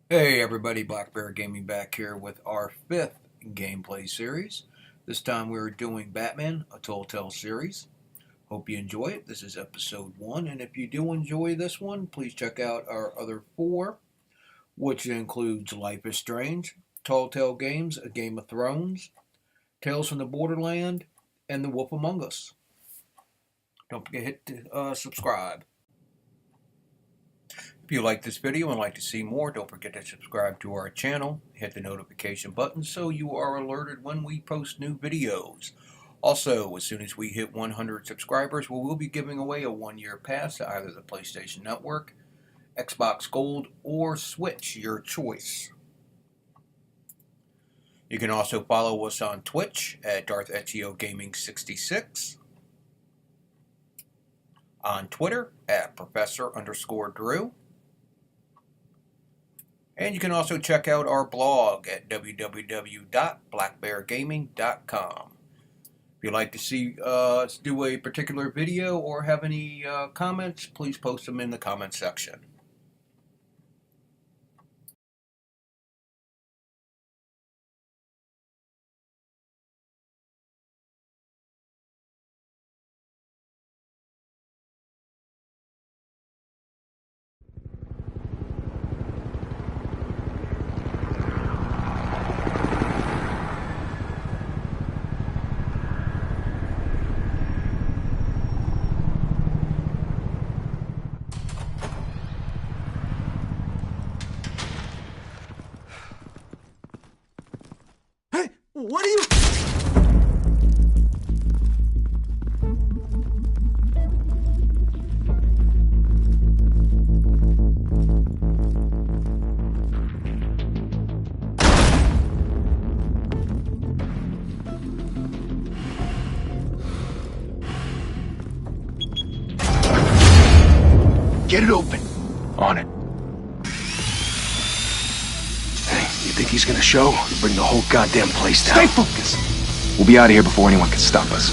Hey everybody, Black Bear Gaming back here with our fifth gameplay series. This time we're doing Batman, a TellTale series. Hope you enjoy it. This is episode 1, and if you do enjoy this one, please check out our other 4, which includes Life is Strange, TellTale Games, A Game of Thrones, Tales from the Borderland, and The Wolf Among Us. Don't forget to subscribe. If you like this video and like to see more, don't forget to subscribe to our channel. Hit the notification button so you are alerted when we post new videos. Also, as soon as we hit 100 subscribers, we will be giving away a 1-year pass to either the PlayStation Network, Xbox Gold, or Switch, your choice. You can also follow us on Twitch at DarthEchioGaming66, on Twitter at Professor_Drew. And you can also check out our blog at www.blackbeargaming.com. If you'd like to see us do a particular video or have any comments, please post them in the comment section. Hey, what are you... Get it open. On it. Hey, you think he's gonna show? Bring the whole goddamn place down. Stay focused! We'll be out of here before anyone can stop us.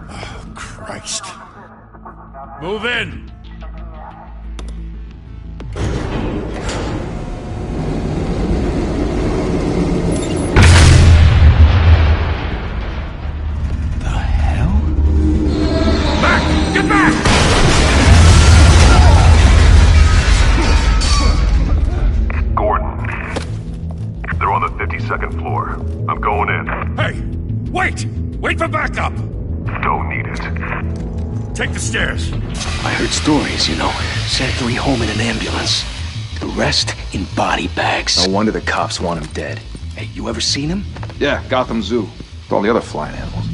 Oh, Christ. Move in! The hell? Back! Get back! Gordon. They're on the 52nd floor. I'm going in. Hey! Wait! Wait for backup! Don't need it. Take the stairs. I heard stories, you know. Sent 3 home in an ambulance. The rest in body bags. No wonder the cops want him dead. Hey, you ever seen him? Yeah, Gotham Zoo. With all the other flying animals.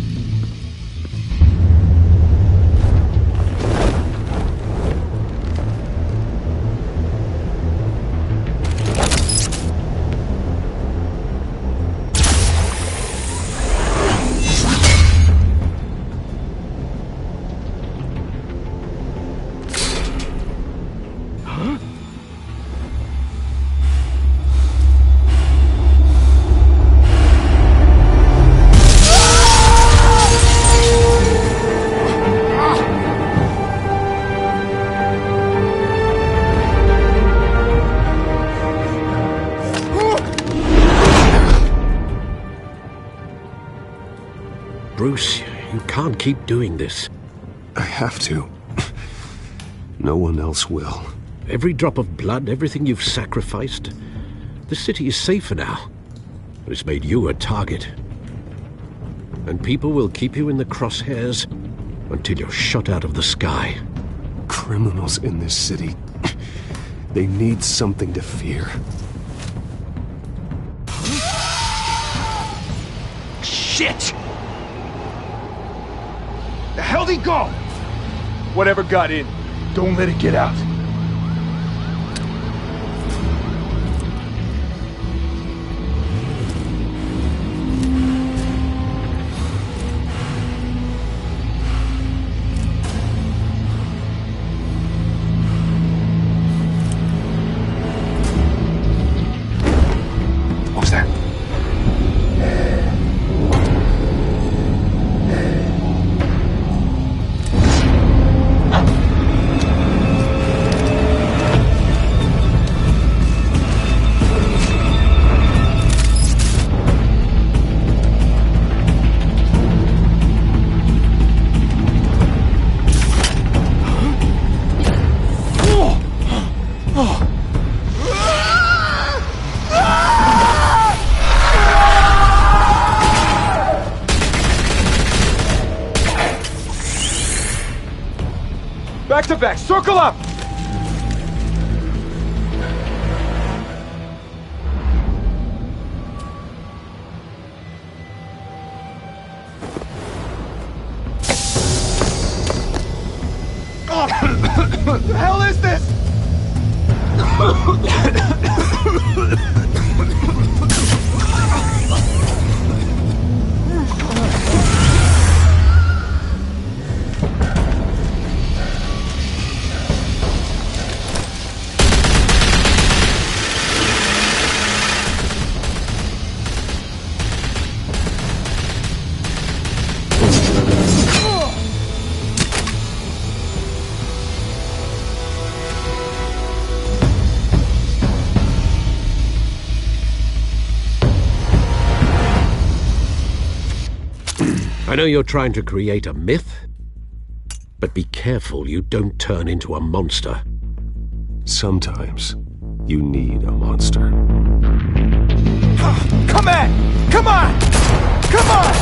Bruce, you can't keep doing this. I have to. No one else will. Every drop of blood, everything you've sacrificed. The city is safer now. But it's made you a target. And people will keep you in the crosshairs until you're shot out of the sky. Criminals in this city. They need something to fear. Shit! The hell'd he go? Whatever got in, don't let it get out. What was that? Back to back, circle up! What the hell is this? I know you're trying to create a myth, but be careful you don't turn into a monster. Sometimes you need a monster. Come on! Come on! Come on!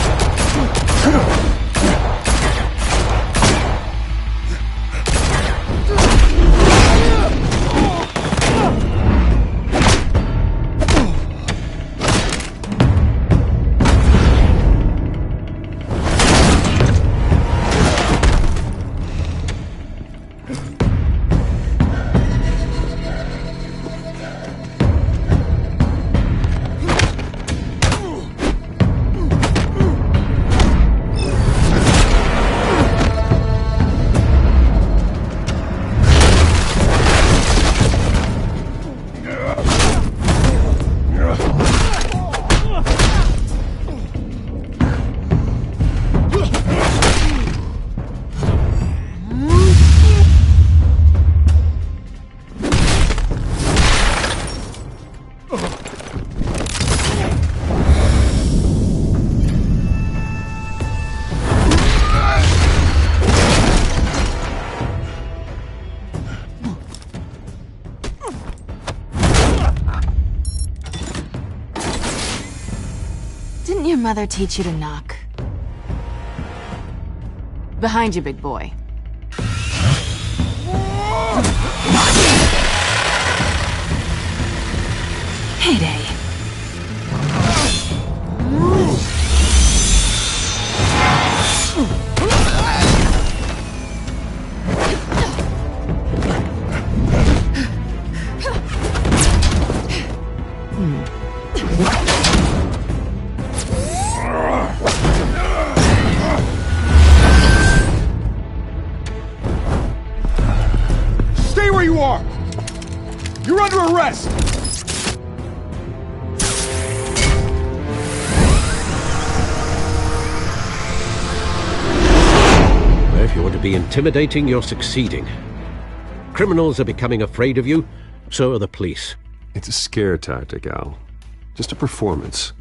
Didn't your mother teach you to knock? Behind you, big boy. Heyday. Stay where you are! You're under arrest! If you want to be intimidating, you're succeeding. Criminals are becoming afraid of you, so are the police. It's a scare tactic, Al. Just a performance.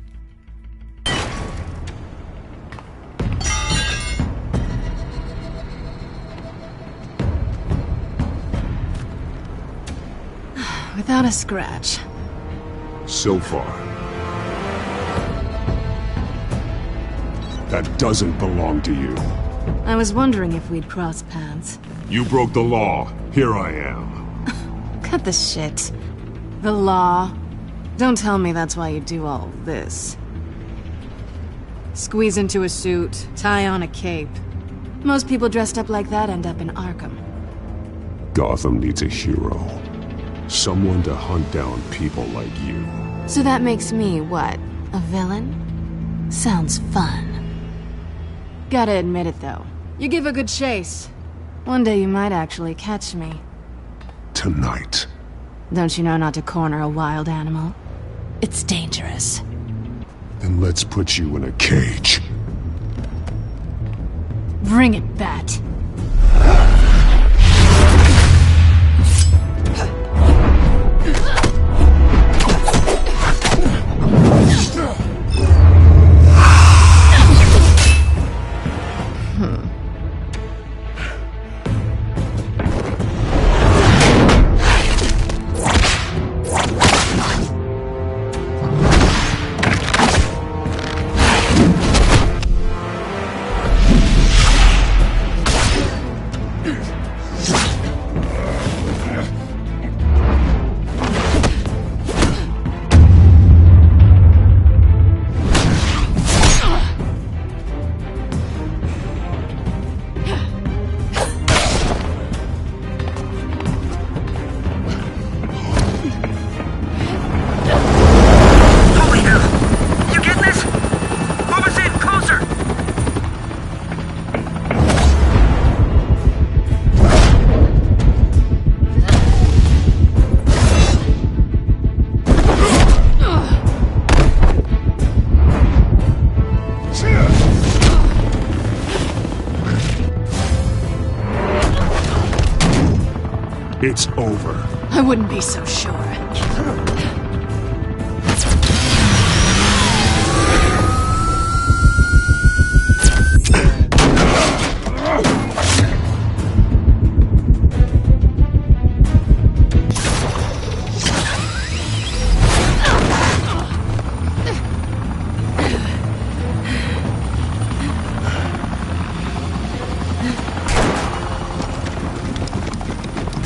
Without a scratch. So far. That doesn't belong to you. I was wondering if we'd cross paths. You broke the law. Here I am. Cut the shit. The law. Don't tell me that's why you do all this. Squeeze into a suit, tie on a cape. Most people dressed up like that end up in Arkham. Gotham needs a hero. Someone to hunt down people like you. So that makes me, what, a villain? Sounds fun. Gotta admit it, though. You give a good chase. One day you might actually catch me. Tonight. Don't you know not to corner a wild animal? It's dangerous. Then let's put you in a cage. Bring it, Bat. It's over. I wouldn't be so sure.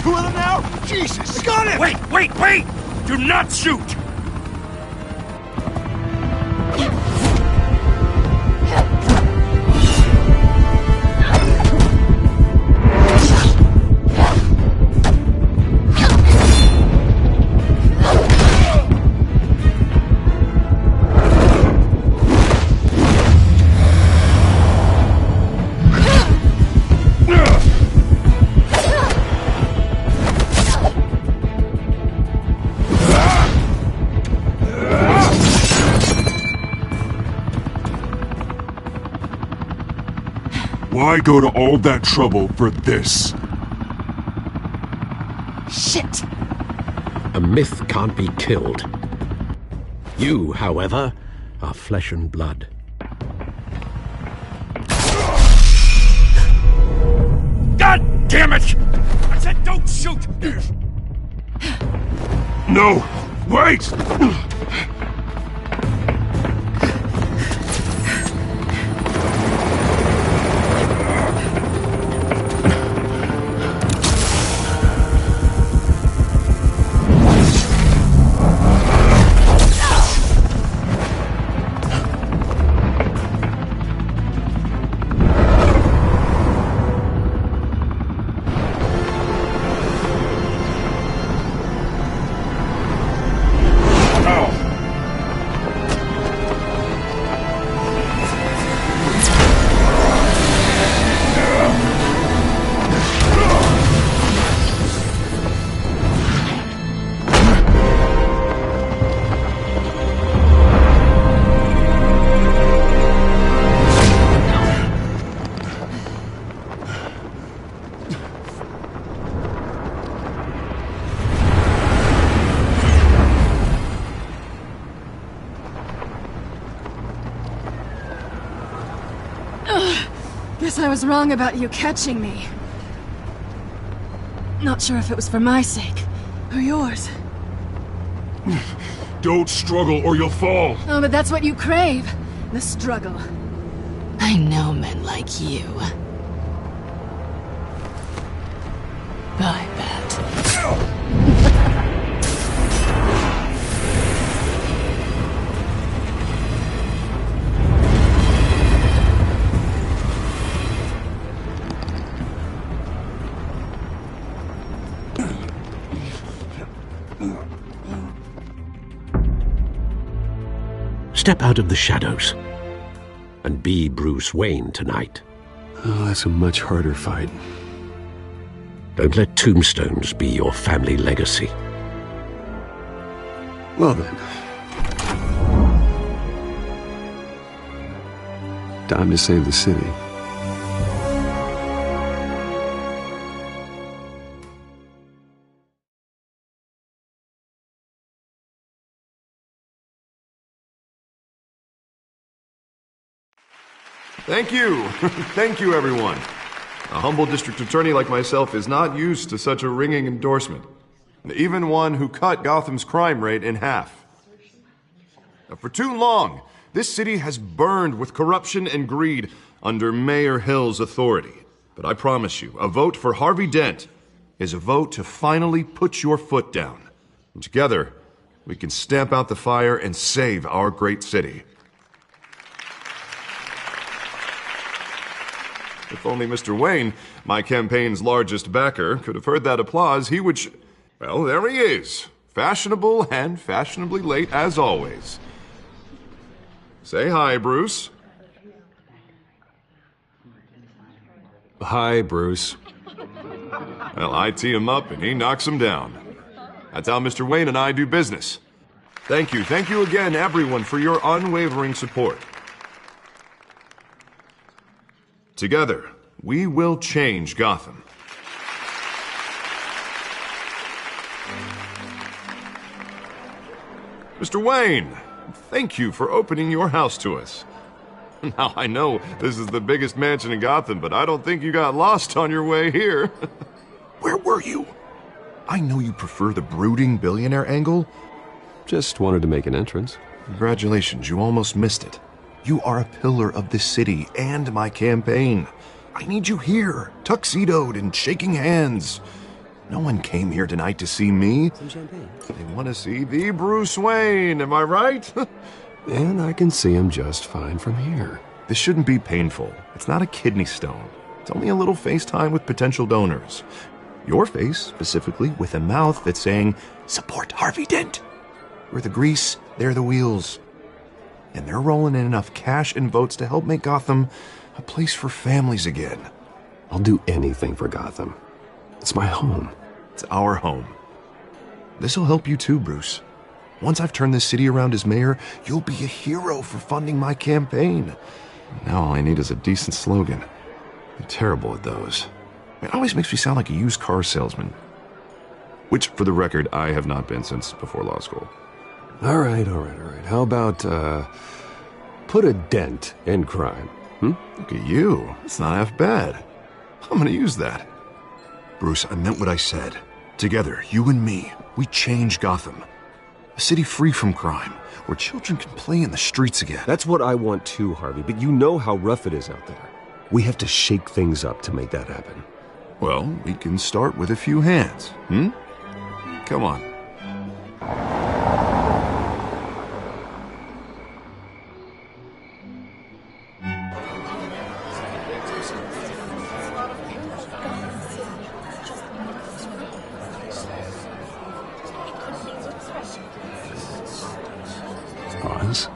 Two of them now? Jesus! Got him! Wait! Do not shoot! Why go to all that trouble for this? Shit! A myth can't be killed. You, however, are flesh and blood. God damn it! I said don't shoot! No! Wait! Guess I was wrong about you catching me. Not sure if it was for my sake, or yours. Don't struggle or you'll fall. Oh, but that's what you crave. The struggle. I know men like you. I bet. Step out of the shadows and be Bruce Wayne tonight. Oh, that's a much harder fight. Don't let tombstones be your family legacy. Well then. Time to save the city. Thank you. Thank you, everyone. A humble district attorney like myself is not used to such a ringing endorsement. Even one who cut Gotham's crime rate in half. For too long, this city has burned with corruption and greed under Mayor Hill's authority. But I promise you, a vote for Harvey Dent is a vote to finally put your foot down. And together, we can stamp out the fire and save our great city. If only Mr. Wayne, my campaign's largest backer, could have heard that applause, he would well, there he is. Fashionable and fashionably late as always. Say hi, Bruce. Hi, Bruce. Well, I tee him up and he knocks him down. That's how Mr. Wayne and I do business. Thank you again, everyone, for your unwavering support. Together, we will change Gotham. Mr. Wayne, thank you for opening your house to us. Now, I know this is the biggest mansion in Gotham, but I don't think you got lost on your way here. Where were you? I know you prefer the brooding billionaire angle. Just wanted to make an entrance. Congratulations, you almost missed it. You are a pillar of this city and my campaign. I need you here, tuxedoed and shaking hands. No one came here tonight to see me. Some champagne. They want to see the Bruce Wayne, am I right? And I can see him just fine from here. This shouldn't be painful. It's not a kidney stone. It's only a little FaceTime with potential donors. Your face, specifically, with a mouth that's saying, support Harvey Dent. We're the grease, they're the wheels. And they're rolling in enough cash and votes to help make Gotham a place for families again. I'll do anything for Gotham. It's my home. It's our home. This'll help you too, Bruce. Once I've turned this city around as mayor, you'll be a hero for funding my campaign. Now all I need is a decent slogan. I'm terrible at those. It always makes me sound like a used car salesman. Which, for the record, I have not been since before law school. All right. How about, put a dent in crime? Look at you. It's not half bad. I'm gonna use that. Bruce, I meant what I said. Together, you and me, we change Gotham. A city free from crime, where children can play in the streets again. That's what I want too, Harvey, but you know how rough it is out there. We have to shake things up to make that happen. Well, we can start with a few hands, Come on. Pause.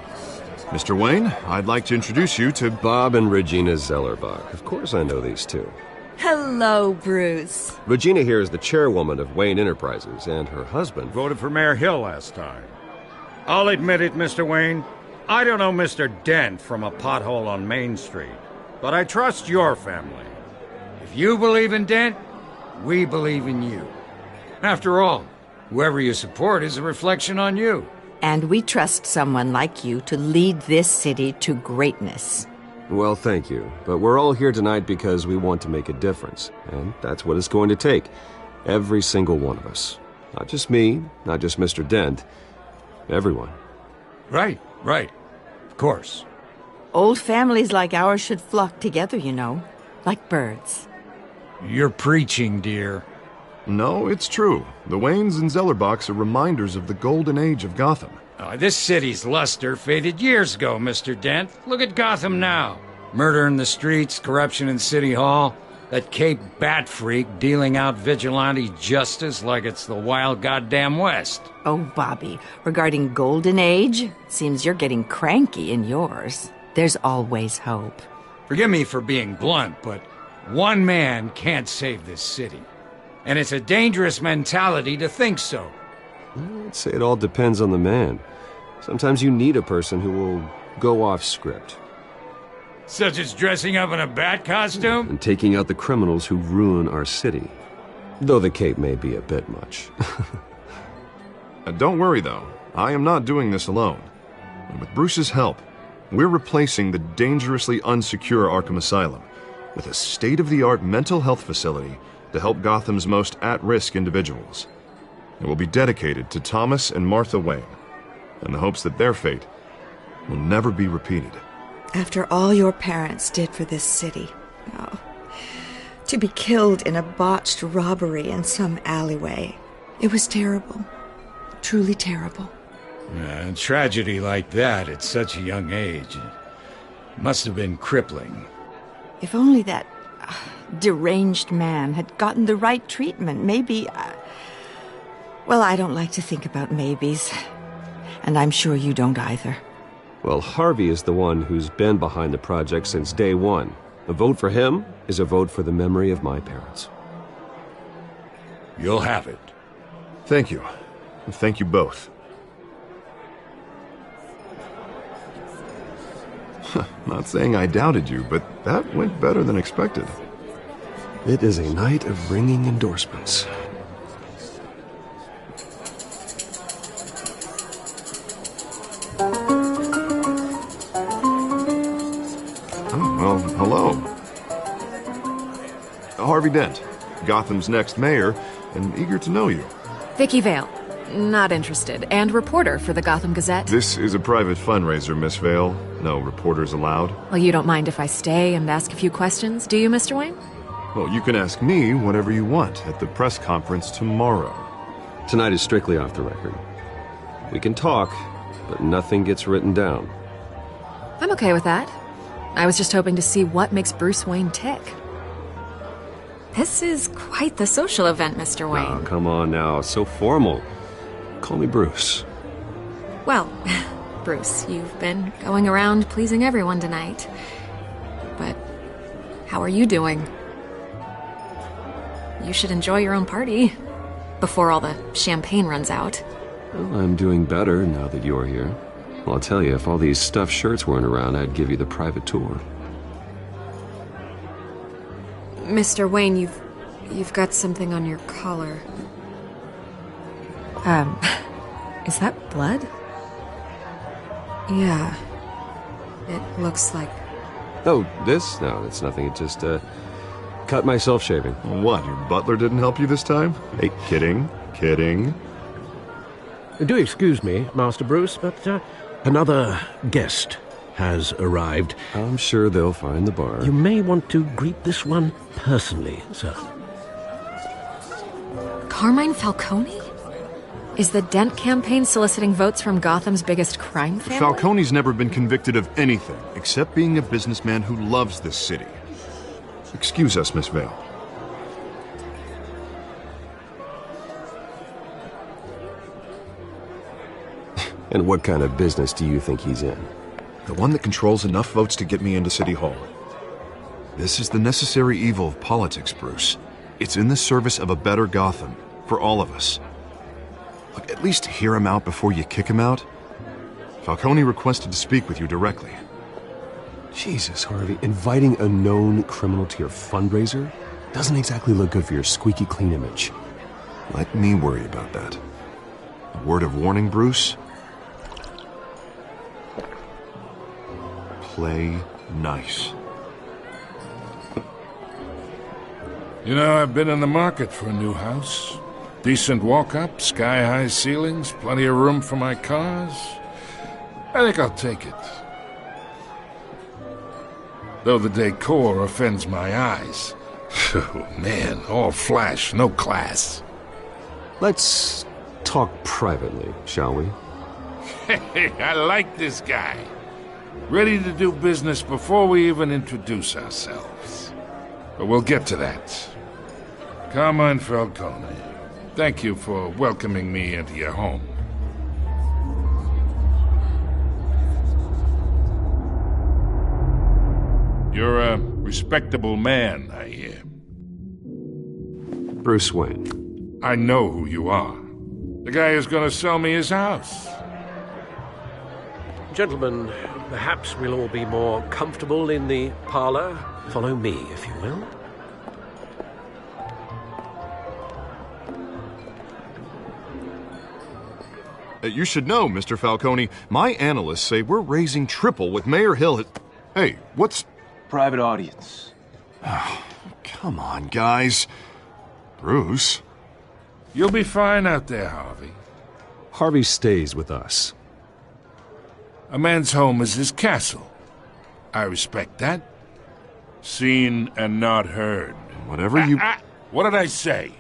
Mr. Wayne, I'd like to introduce you to Bob and Regina Zellerbach. Of course I know these two. Hello, Bruce. Regina here is the chairwoman of Wayne Enterprises, and her husband... Voted for Mayor Hill last time. I'll admit it, Mr. Wayne. I don't know Mr. Dent from a pothole on Main Street, but I trust your family. If you believe in Dent, we believe in you. After all, whoever you support is a reflection on you. And we trust someone like you to lead this city to greatness. Well, thank you. But we're all here tonight because we want to make a difference. And that's what it's going to take. Every single one of us. Not just me, not just Mr. Dent. Everyone. Right. Of course. Old families like ours should flock together, you know. Like birds. You're preaching, dear. No, it's true. The Waynes and Zellerbachs are reminders of the golden age of Gotham. This city's luster faded years ago, Mr. Dent. Look at Gotham now. Murder in the streets, corruption in City Hall, that Cape Bat freak dealing out vigilante justice like it's the wild goddamn West. Oh, Bobby, regarding Golden Age, seems you're getting cranky in yours. There's always hope. Forgive me for being blunt, but one man can't save this city. And it's a dangerous mentality to think so. I'd say it all depends on the man. Sometimes you need a person who will go off script. Such as dressing up in a bat costume? And taking out the criminals who ruin our city. Though the cape may be a bit much. Don't worry, though. I am not doing this alone. And with Bruce's help, we're replacing the dangerously unsecure Arkham Asylum with a state-of-the-art mental health facility to help Gotham's most at-risk individuals. It will be dedicated to Thomas and Martha Wayne, in the hopes that their fate will never be repeated. After all your parents did for this city, to be killed in a botched robbery in some alleyway, it was terrible. Truly terrible. A tragedy like that at such a young age must have been crippling. If only that deranged man had gotten the right treatment, maybe... Well, I don't like to think about maybes. And I'm sure you don't either. Well, Harvey is the one who's been behind the project since day one. A vote for him is a vote for the memory of my parents. You'll have it. Thank you. Thank you both. Not saying I doubted you, but that went better than expected. It is a night of ringing endorsements. Harvey Dent, Gotham's next mayor, and eager to know you. Vicky Vale. Not interested. And reporter for the Gotham Gazette. This is a private fundraiser, Miss Vale. No reporters allowed. Well, you don't mind if I stay and ask a few questions, do you, Mr. Wayne? Well, you can ask me whatever you want at the press conference tomorrow. Tonight is strictly off the record. We can talk, but nothing gets written down. I'm okay with that. I was just hoping to see what makes Bruce Wayne tick. This is quite the social event, Mr. Wayne. Oh, come on now. So formal. Call me Bruce. Well, Bruce, you've been going around pleasing everyone tonight. But how are you doing? You should enjoy your own party before all the champagne runs out. Well, I'm doing better now that you're here. Well, I'll tell you, if all these stuffed shirts weren't around, I'd give you the private tour. Mr. Wayne, you've got something on your collar. Is that blood? Yeah. It looks like... Oh, this? No, it's nothing. It just, cut myself shaving. What, your butler didn't help you this time? Hey, kidding. Do excuse me, Master Bruce, but another guest has arrived. I'm sure they'll find the bar. You may want to greet this one personally, sir. Carmine Falcone? Is the Dent campaign soliciting votes from Gotham's biggest crime family? Falcone's never been convicted of anything except being a businessman who loves this city. Excuse us, Miss Vale. And what kind of business do you think he's in? The one that controls enough votes to get me into City Hall. This is the necessary evil of politics, Bruce. It's in the service of a better Gotham, for all of us. Look, at least hear him out before you kick him out. Falcone requested to speak with you directly. Jesus, Harvey, inviting a known criminal to your fundraiser doesn't exactly look good for your squeaky clean image. Let me worry about that. A word of warning, Bruce? Play nice. You know, I've been in the market for a new house. Decent walk-up, sky-high ceilings, plenty of room for my cars. I think I'll take it. Though the decor offends my eyes. Oh, man, all flash, no class. Let's talk privately, shall we? Hey, I like this guy. Ready to do business before we even introduce ourselves. But we'll get to that. Carmine Falcone, thank you for welcoming me into your home. You're a respectable man, I hear. Bruce Wayne. I know who you are. The guy who's gonna sell me his house. Gentlemen, perhaps we'll all be more comfortable in the parlor. Follow me, if you will. You should know, Mr. Falcone, my analysts say we're raising triple with Mayor Hill. Hey, what's... Private audience. Oh, come on, guys. Bruce? You'll be fine out there, Harvey. Harvey stays with us. A man's home is his castle. I respect that. Seen and not heard. Whatever you... What did I say?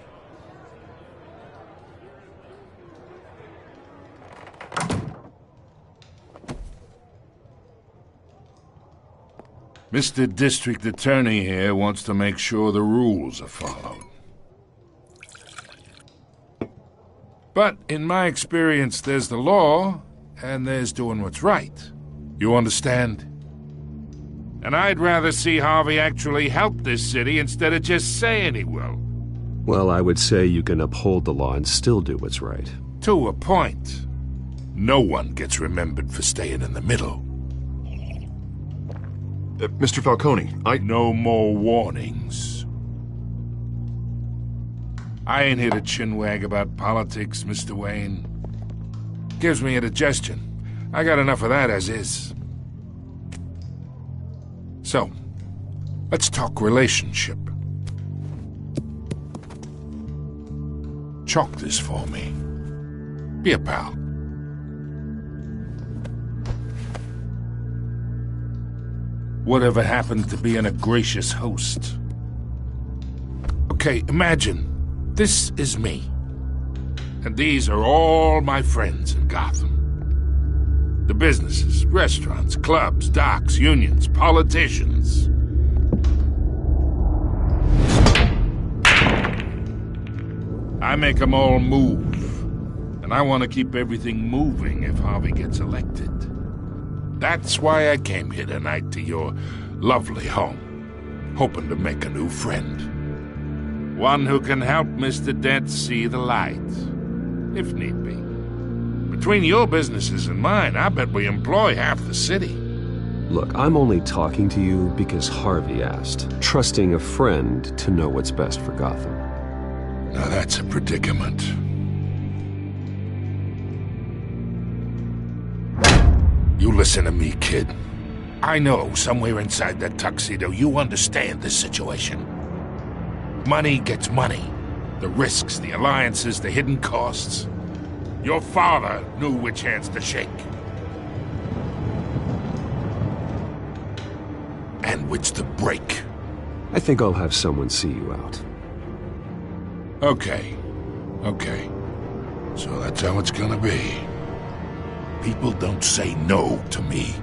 Mr. District Attorney here wants to make sure the rules are followed. But in my experience, there's the law, and there's doing what's right. You understand? And I'd rather see Harvey actually help this city instead of just saying he will. Well, I would say you can uphold the law and still do what's right. To a point. No one gets remembered for staying in the middle. Mr. Falcone, No more warnings. I ain't here to chinwag about politics, Mr. Wayne. Gives me indigestion. I got enough of that as is. So, let's talk relationship. chalk this for me. Be a pal. Whatever happened to being a gracious host? Okay, imagine this is me. And these are all my friends in Gotham. The businesses, restaurants, clubs, docks, unions, politicians. I make them all move. And I want to keep everything moving if Harvey gets elected. That's why I came here tonight to your lovely home, hoping to make a new friend. One who can help Mr. Dent see the light, if need be. Between your businesses and mine, I bet we employ half the city. Look, I'm only talking to you because Harvey asked, trusting a friend to know what's best for Gotham. Now that's a predicament. You listen to me, kid. I know somewhere inside that tuxedo you understand this situation. Money gets money. The risks, the alliances, the hidden costs. Your father knew which hands to shake. And which to break. I think I'll have someone see you out. Okay. So that's how it's gonna be. People don't say no to me.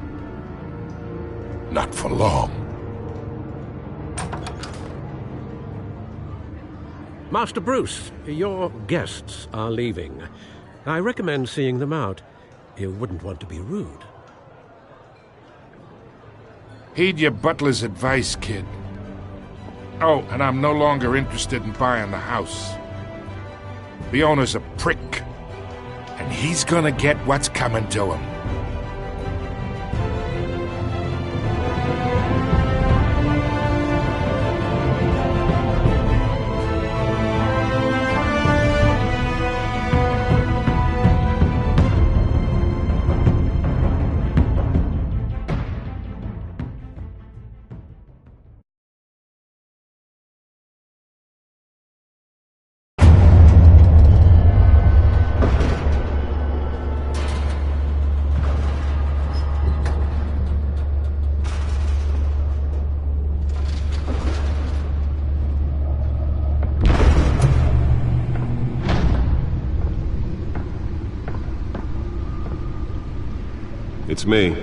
Not for long. Master Bruce, your guests are leaving. I recommend seeing them out. You wouldn't want to be rude. Heed your butler's advice, kid. Oh, and I'm no longer interested in buying the house. The owner's a prick. And he's gonna get what's coming to him. It's me.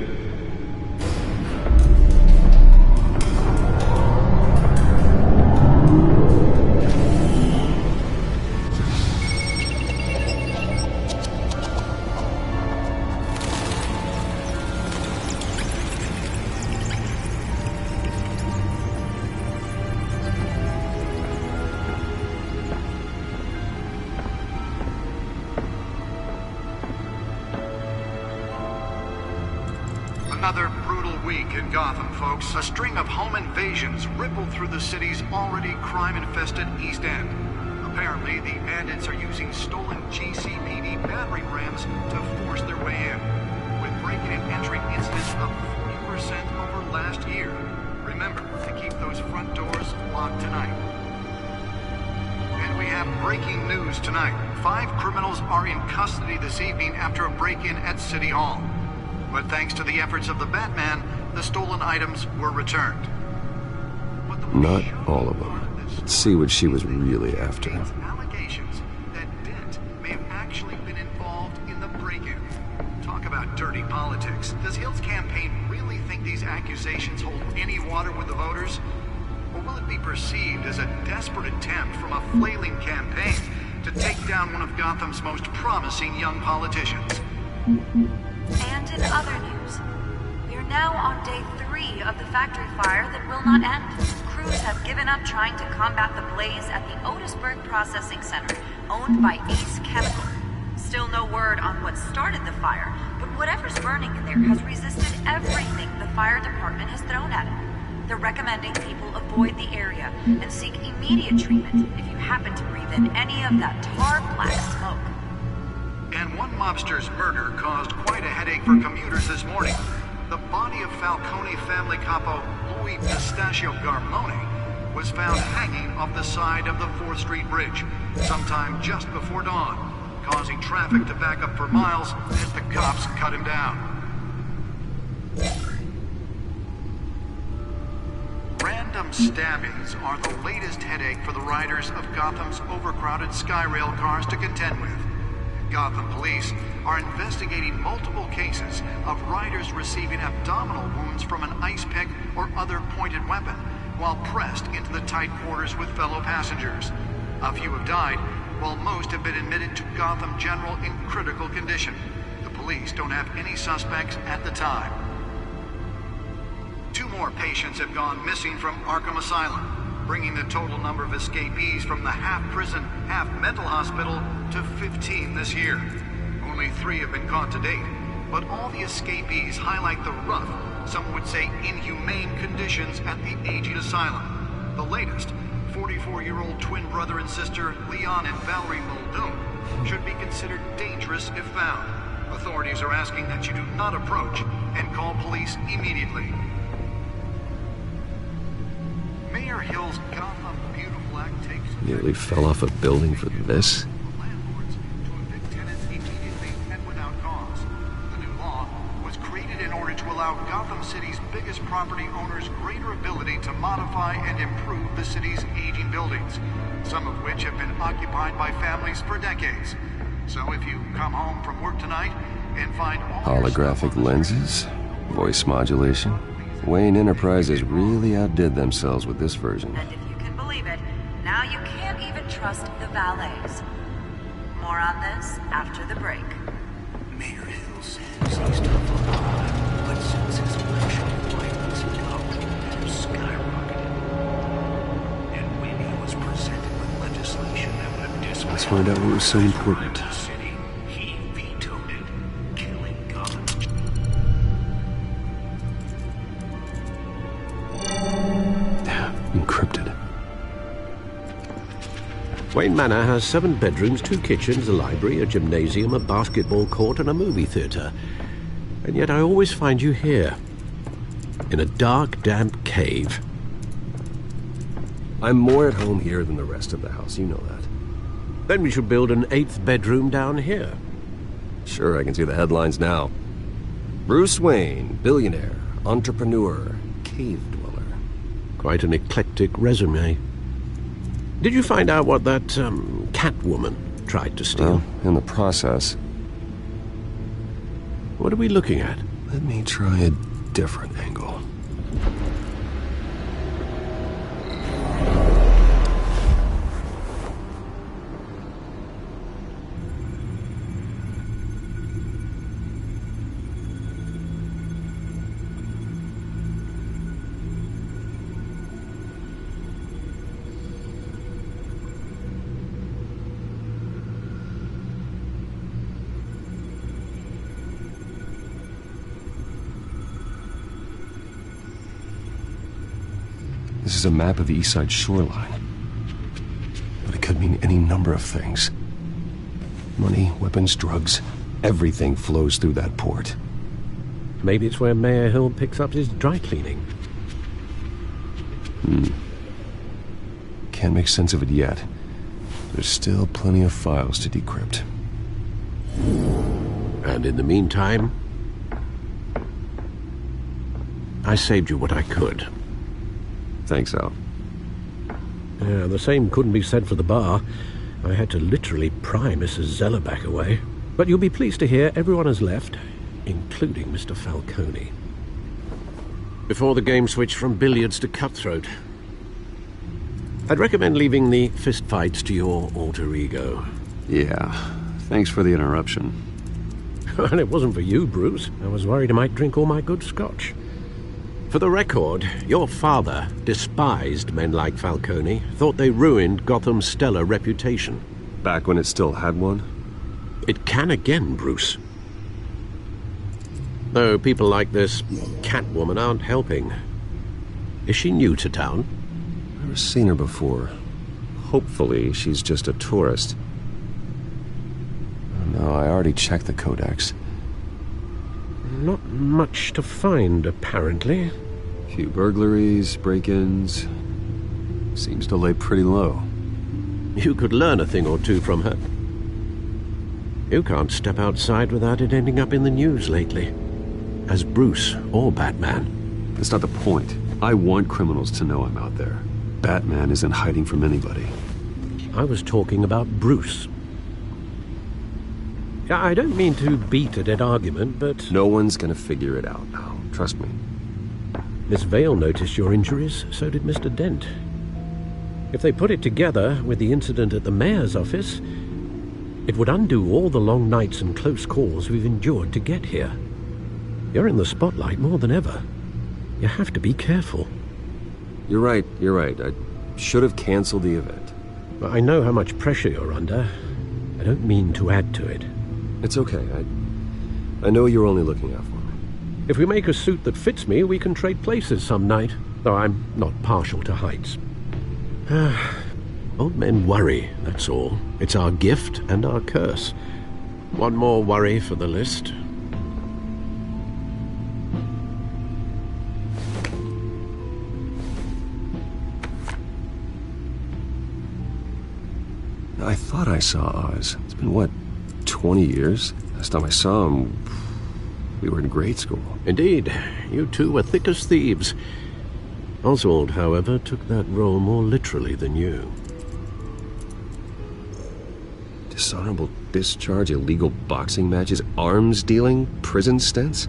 Another brutal week in Gotham, folks. A string of home invasions rippled through the city's already crime-infested East End. Apparently, the bandits are using stolen GCPD battering rams to force their way in, with breaking and entering incidents up 40% over last year. Remember to keep those front doors locked tonight. And we have breaking news tonight. 5 criminals are in custody this evening after a break-in at City Hall. But thanks to the efforts of the Batman, the stolen items were returned. Not all of them. Let's see what she was really after. Allegations that Dent may have actually been involved in the break-in. Talk about dirty politics. Does Hill's campaign really think these accusations hold any water with the voters? Or will it be perceived as a desperate attempt from a flailing campaign to take down one of Gotham's most promising young politicians? And in other news, we are now on day 3 of the factory fire that will not end. Crews have given up trying to combat the blaze at the Otisburg Processing Center, owned by Ace Chemical. Still no word on what started the fire, but whatever's burning in there has resisted everything the fire department has thrown at it. They're recommending people avoid the area and seek immediate treatment if you happen to breathe in any of that tar black smoke. And one mobster's murder caused quite a headache for commuters this morning. The body of Falcone family capo Louis Pistachio Garmone was found hanging off the side of the 4th Street Bridge sometime just before dawn, causing traffic to back up for miles as the cops cut him down. Random stabbings are the latest headache for the riders of Gotham's overcrowded Skyrail cars to contend with. Gotham police are investigating multiple cases of riders receiving abdominal wounds from an ice pick or other pointed weapon while pressed into the tight quarters with fellow passengers. A few have died, while most have been admitted to Gotham General in critical condition. The police don't have any suspects at the time. 2 more patients have gone missing from Arkham Asylum, bringing the total number of escapees from the half-prison, half-mental hospital to 15 this year. Only 3 have been caught to date, but all the escapees highlight the rough, some would say inhumane conditions at the aging asylum. The latest, 44-year-old twin brother and sister Leon and Valerie Muldoon, should be considered dangerous if found. Authorities are asking that you do not approach and call police immediately. Mayor Hill's Gotham Beautiful Act takes... Nearly fell off a building for this? landlords to evict tenants immediately and without cause. The new law was created in order to allow Gotham City's biggest property owners greater ability to modify and improve the city's aging buildings, some of which have been occupied by families for decades. So if you come home from work tonight and find all Holographic lenses? Voice modulation? Wayne Enterprises really outdid themselves with this version. And if you can believe it, now you can't even trust the valets. More on this after the break. Mayor Hill says he's tough on crime, but since his election, violence in Gotham has skyrocketed. And when he was presented with legislation that would have dismantled... Let's find out what was so important. ...the city, he vetoed it, killing Gotham. Encrypted. Wayne Manor has 7 bedrooms, 2 kitchens, a library, a gymnasium, a basketball court, and a movie theater. And yet I always find you here, in a dark, damp cave. I'm more at home here than the rest of the house, you know that. Then we should build an 8th bedroom down here. Sure, I can see the headlines now. Bruce Wayne, billionaire, entrepreneur, cave dweller. Quite an eclectic resume. Did you find out what that, Catwoman tried to steal? Well, in the process. What are we looking at? Let me try a different angle. This is a map of the East Side shoreline. But it could mean any number of things. Money, weapons, drugs, everything flows through that port. Maybe it's where Mayor Hill picks up his dry cleaning. Can't make sense of it yet. There's still plenty of files to decrypt. And in the meantime, I saved you what I could. Thanks, Al. Yeah, the same couldn't be said for the bar. I had to literally pry Mrs. Zeller back away. But you'll be pleased to hear everyone has left, including Mr. Falcone. Before the game switched from billiards to cutthroat. I'd recommend leaving the fistfights to your alter ego. Yeah, thanks for the interruption. And it wasn't for you, Bruce. I was worried I might drink all my good scotch. For the record, your father despised men like Falcone, thought they ruined Gotham's stellar reputation. Back when it still had one? It can again, Bruce. Though people like this Catwoman aren't helping. Is she new to town? Never seen her before. Hopefully, she's just a tourist. No, I already checked the codex. Not much to find, apparently. Few burglaries, break-ins. Seems to lay pretty low. You could learn a thing or two from her. You can't step outside without it ending up in the news lately. As Bruce or Batman. That's not the point. I want criminals to know I'm out there. Batman isn't hiding from anybody. I was talking about Bruce. I don't mean to beat a dead argument, but... No one's gonna figure it out now. Trust me. Miss Vale noticed your injuries, so did Mr. Dent. If they put it together with the incident at the mayor's office, it would undo all the long nights and close calls we've endured to get here. You're in the spotlight more than ever. You have to be careful. You're right. I should have canceled the event. I know how much pressure you're under. I don't mean to add to it. It's okay. I know you're only looking out for me. If we make a suit that fits me, we can trade places some night, though I'm not partial to heights. Old men worry, that's all. It's our gift and our curse. One more worry for the list. I thought I saw Oz. It's been, what, 20 years? Last time I saw him, we were in grade school. Indeed. You two were thick as thieves. Oswald, however, took that role more literally than you. Dishonorable discharge, illegal boxing matches, arms dealing, prison stints?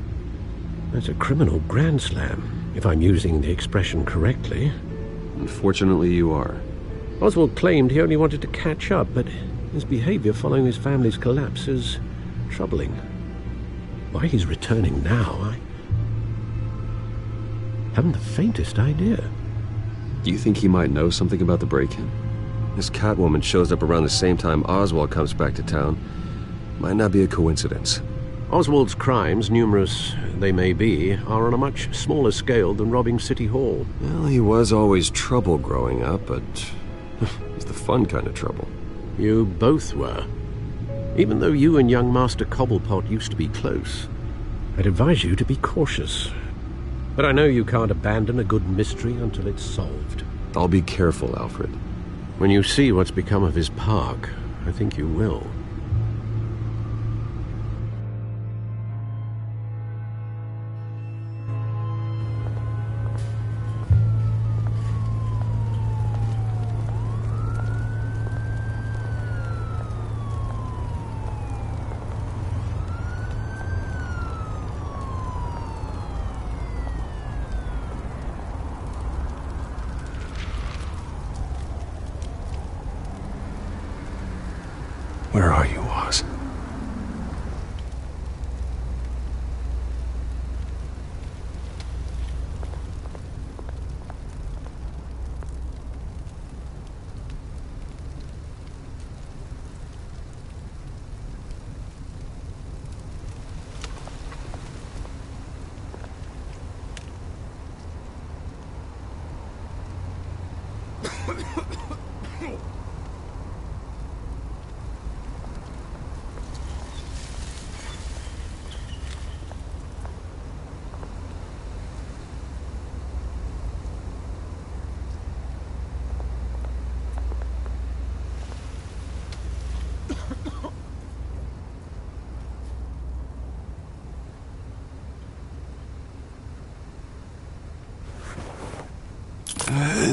That's a criminal grand slam, if I'm using the expression correctly. Unfortunately, you are. Oswald claimed he only wanted to catch up, but his behavior following his family's collapse is troubling. Why he's returning now, I haven't the faintest idea. Do you think he might know something about the break-in? This Catwoman shows up around the same time Oswald comes back to town. Might not be a coincidence. Oswald's crimes, numerous they may be, are on a much smaller scale than robbing City Hall. Well, he was always trouble growing up, but he's the fun kind of trouble. You both were. Even though you and young Master Cobblepot used to be close, I'd advise you to be cautious. But I know you can't abandon a good mystery until it's solved. I'll be careful, Alfred. When you see what's become of his park, I think you will. Where are you, Oz?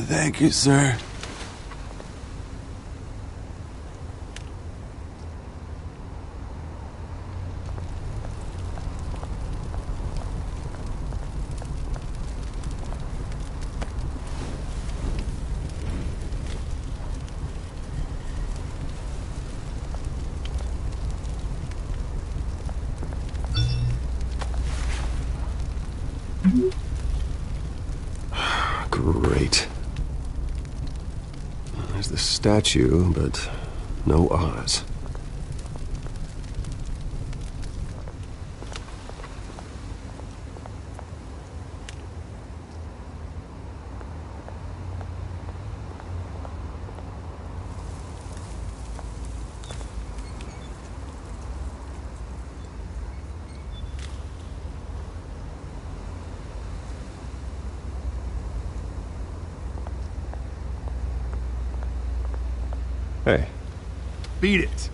Thank you, sir. Great. There's the statue, but no Oz. Hey. Beat it.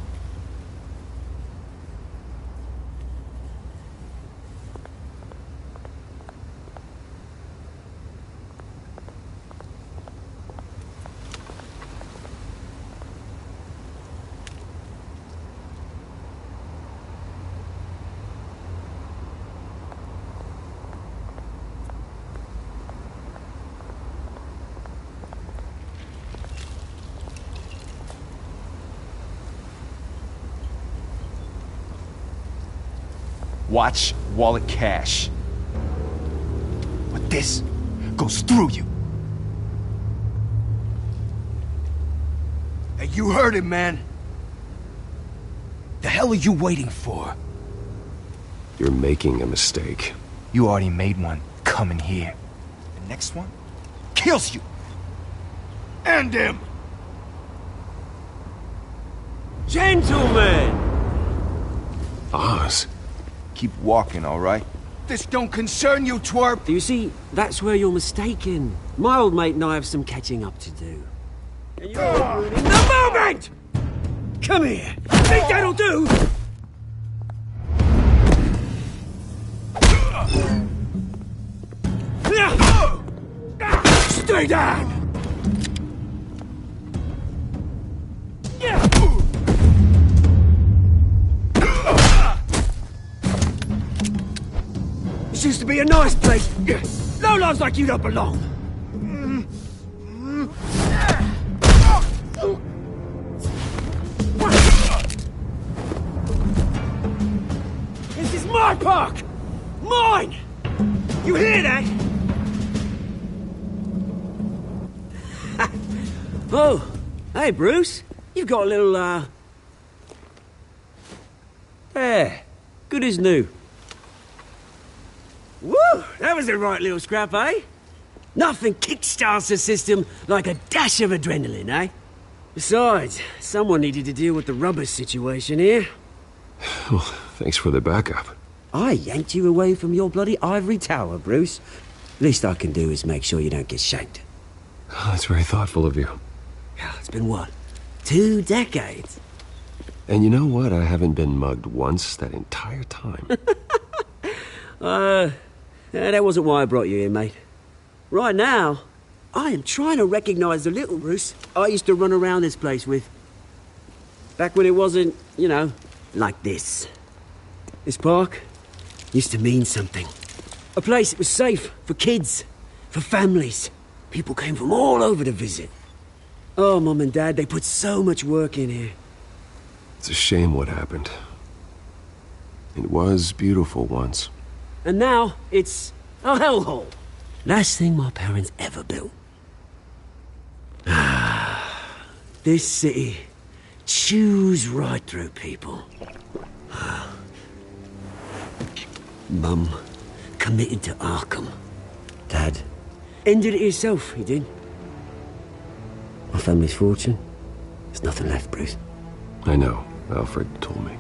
Watch wallet cash. But this goes through you. Hey, you heard it, man. The hell are you waiting for? You're making a mistake. You already made one coming here. The next one kills you. And him. Gentlemen! Oz. Keep walking, all right? This don't concern you, twerp! You see, that's where you're mistaken. My old mate and I have some catching up to do. And you're ruining the moment! Come here! Think that'll do? Stay down! This used to be a nice place. Lowlifes like you don't belong. This is my park! Mine! You hear that? Oh, hey Bruce. You've got a little, there. Good as new. Woo! That was a right little scrap, eh? Nothing kickstarts the system like a dash of adrenaline, eh? Besides, someone needed to deal with the rubber situation here. Well, thanks for the backup. I yanked you away from your bloody ivory tower, Bruce. Least I can do is make sure you don't get shanked. Oh, that's very thoughtful of you. It's been what? 2 decades? And you know what? I haven't been mugged once that entire time. That wasn't why I brought you here, mate. Right now, I am trying to recognize the little Bruce I used to run around this place with. Back when it wasn't, you know, like this. This park used to mean something. A place that was safe for kids, for families. People came from all over to visit. Oh, Mum and Dad, they put so much work in here. It's a shame what happened. It was beautiful once. And now, it's a hellhole. Last thing my parents ever built. This city chews right through people. Mum committed to Arkham. Dad ended it himself, he did. My family's fortune, there's nothing left, Bruce. I know. Alfred told me.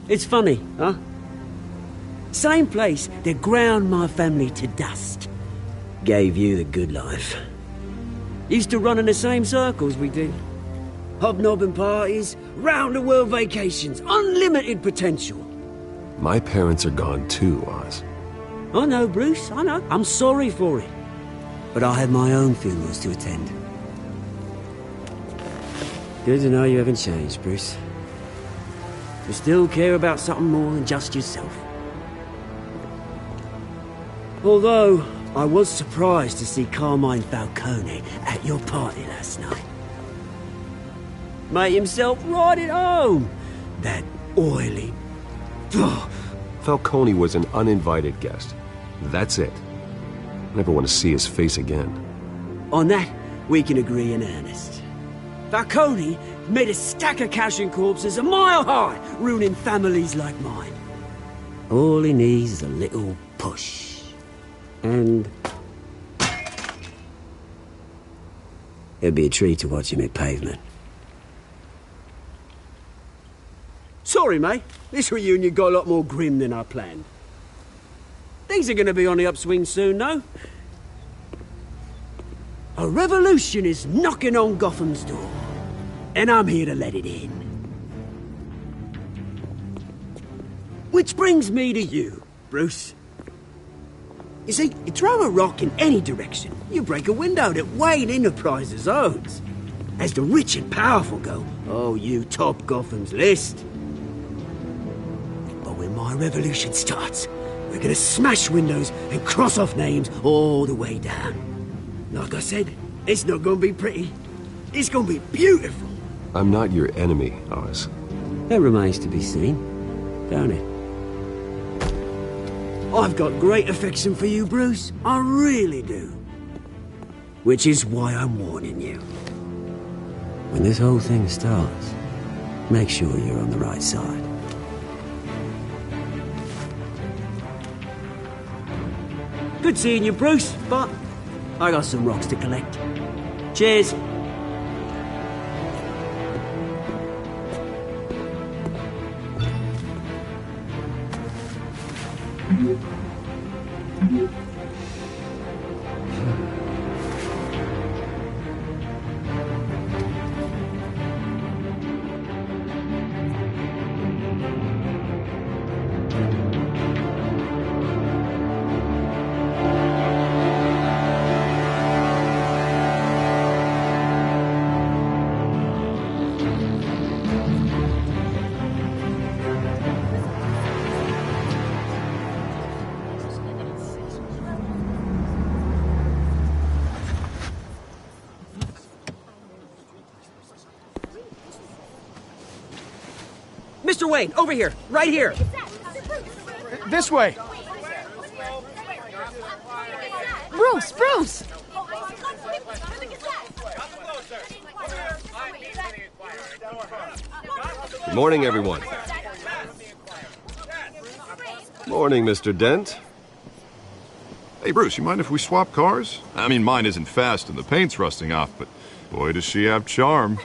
It's funny, huh? Same place that ground my family to dust. Gave you the good life. Used to run in the same circles we did. Hobnobbing parties, round-the-world vacations, unlimited potential. My parents are gone too, Oz. I know, Bruce, I know. I'm sorry for it. But I have my own funerals to attend. Good to know you haven't changed, Bruce. You still care about something more than just yourself. Although, I was surprised to see Carmine Falcone at your party last night. Made himself right at home. That oily... Falcone was an uninvited guest. That's it. Never want to see his face again. On that, we can agree in earnest. Falcone made a stack of cashing corpses a mile high, ruining families like mine. All he needs is a little push. And... it'd be a treat to watch him hit pavement. Sorry, mate. This reunion got a lot more grim than I planned. Things are gonna be on the upswing soon, no? A revolution is knocking on Gotham's door, and I'm here to let it in. Which brings me to you, Bruce. You see, you throw a rock in any direction, you break a window that Wayne Enterprises owns. As the rich and powerful go, oh, you top Gotham's list. But when my revolution starts, we're gonna smash windows and cross off names all the way down. Like I said, it's not gonna be pretty. It's gonna be beautiful. I'm not your enemy, Oz. That remains to be seen, don't it? I've got great affection for you, Bruce. I really do. Which is why I'm warning you. When this whole thing starts, make sure you're on the right side. Good seeing you, Bruce, but I got some rocks to collect. Cheers. Mr. Wayne, over here, right here. This way. Bruce, Bruce! Good morning, everyone. Morning, Mr. Dent. Hey, Bruce, you mind if we swap cars? I mean, mine isn't fast and the paint's rusting off, but boy, does she have charm.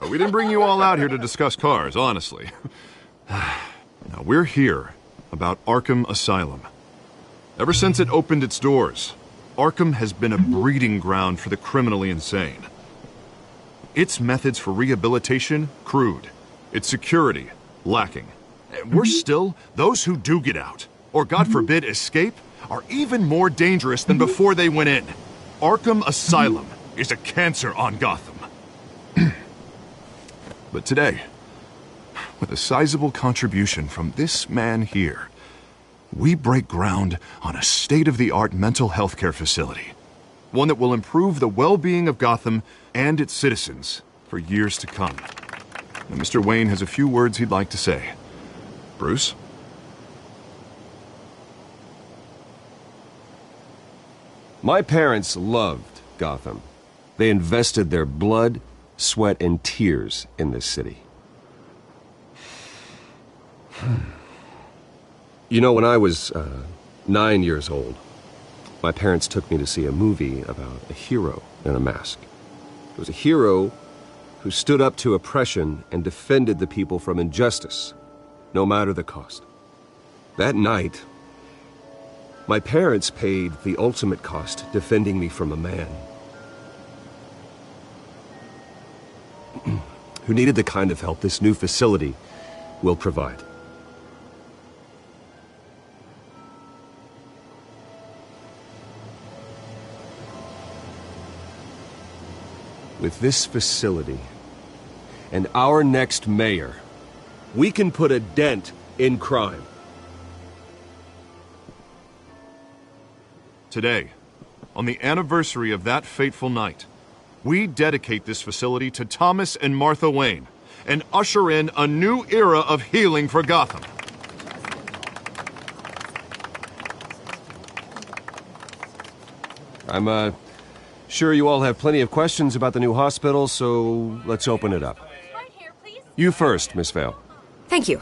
We didn't bring you all out here to discuss cars, honestly. Now, we're here about Arkham Asylum. Ever since it opened its doors, Arkham has been a breeding ground for the criminally insane. Its methods for rehabilitation, crude. Its security, lacking. And worse still, those who do get out, or God forbid escape, are even more dangerous than before they went in. Arkham Asylum is a cancer on Gotham. But today, with a sizable contribution from this man here, we break ground on a state-of-the-art mental health care facility. One that will improve the well-being of Gotham and its citizens for years to come. Now, Mr. Wayne has a few words he'd like to say. Bruce? My parents loved Gotham. They invested their blood, sweat, and tears in this city. You know, when I was 9 years old, my parents took me to see a movie about a hero in a mask. It was a hero who stood up to oppression and defended the people from injustice, no matter the cost. That night, my parents paid the ultimate cost defending me from a man who needed the kind of help this new facility will provide. With this facility and our next mayor, we can put a dent in crime. Today, on the anniversary of that fateful night, we dedicate this facility to Thomas and Martha Wayne and usher in a new era of healing for Gotham. I'm sure you all have plenty of questions about the new hospital, so let's open it up. You first, Miss Vale. Thank you.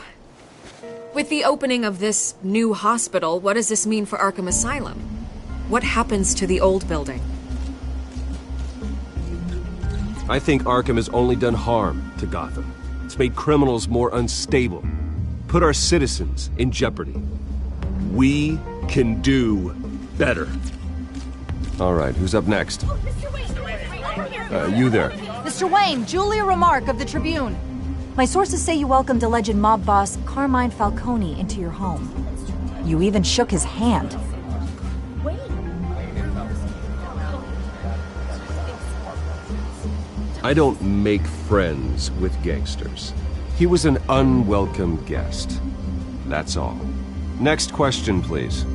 With the opening of this new hospital, what does this mean for Arkham Asylum? What happens to the old building? I think Arkham has only done harm to Gotham. It's made criminals more unstable, put our citizens in jeopardy. We can do better. All right, who's up next? You there. Mr. Wayne, Julia Remark of the Tribune. My sources say you welcomed alleged mob boss Carmine Falcone into your home. You even shook his hand. I don't make friends with gangsters. He was an unwelcome guest. That's all. Next question, please.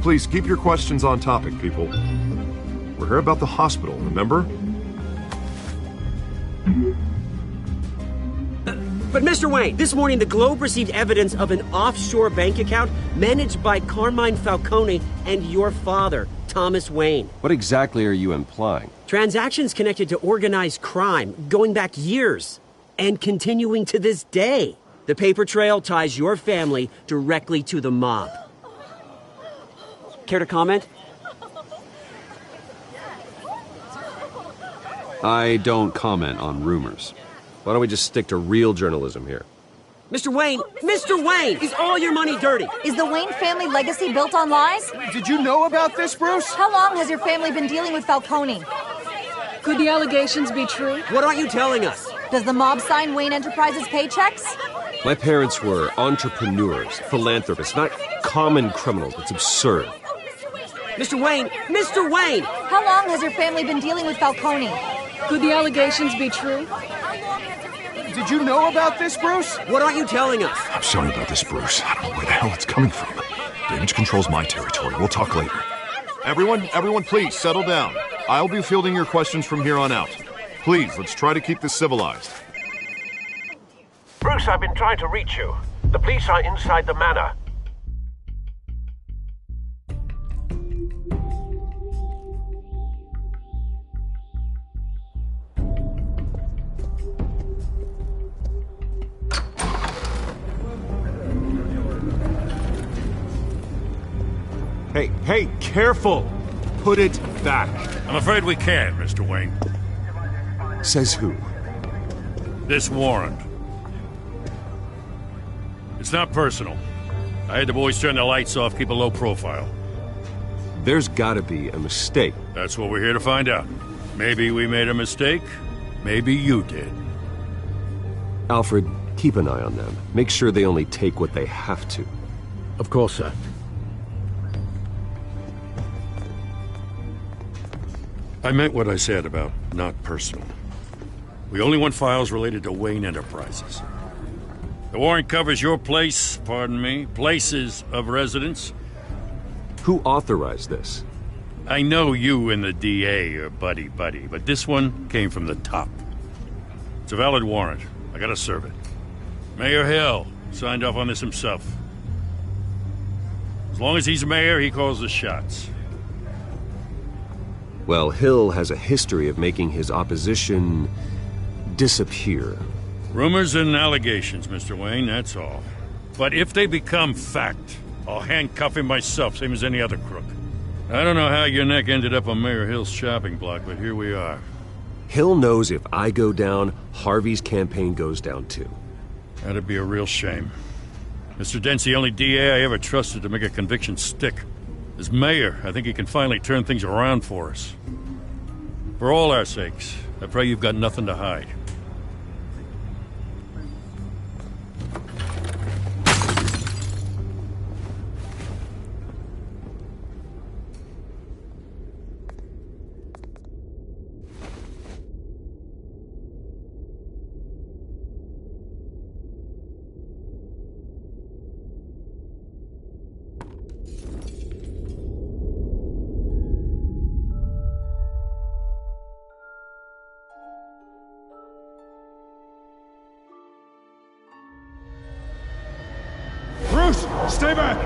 Please keep your questions on topic, people. We're here about the hospital, remember? But Mr. Wayne, this morning the Globe received evidence of an offshore bank account managed by Carmine Falcone and your father, Thomas Wayne. What exactly are you implying? Transactions connected to organized crime going back years and continuing to this day. The paper trail ties your family directly to the mob. Care to comment? I don't comment on rumors. Why don't we just stick to real journalism here? Mr. Wayne, is all your money dirty? Is the Wayne family legacy built on lies? Did you know about this, Bruce? How long has your family been dealing with Falcone? Could the allegations be true? What aren't you telling us? Does the mob sign Wayne Enterprises paychecks? My parents were entrepreneurs, philanthropists, not common criminals. It's absurd. Mr. Wayne! How long has your family been dealing with Falcone? Could the allegations be true? Did you know about this, Bruce? What aren't you telling us? I'm sorry about this, Bruce. I don't know where the hell it's coming from. Damage control's my territory. We'll talk later. Everyone, please, settle down. I'll be fielding your questions from here on out. Please, let's try to keep this civilized. Bruce, I've been trying to reach you. The police are inside the manor. Hey, careful! Put it back. I'm afraid we can't, Mr. Wayne. Says who? This warrant. It's not personal. I had the boys turn the lights off, keep a low profile. There's gotta be a mistake. That's what we're here to find out. Maybe we made a mistake. Maybe you did. Alfred, keep an eye on them. Make sure they only take what they have to. Of course, sir. I meant what I said about not personal. We only want files related to Wayne Enterprises. The warrant covers your places of residence. Who authorized this? I know you and the DA are buddy-buddy, but this one came from the top. It's a valid warrant. I gotta serve it. Mayor Hill signed off on this himself. As long as he's mayor, he calls the shots. Well, Hill has a history of making his opposition disappear. Rumors and allegations, Mr. Wayne, that's all. But if they become fact, I'll handcuff him myself, same as any other crook. I don't know how your neck ended up on Mayor Hill's shopping block, but here we are. Hill knows if I go down, Harvey's campaign goes down too. That'd be a real shame. Mr. Dent's the only DA I ever trusted to make a conviction stick. As mayor, I think he can finally turn things around for us. For all our sakes, I pray you've got nothing to hide. Stay back!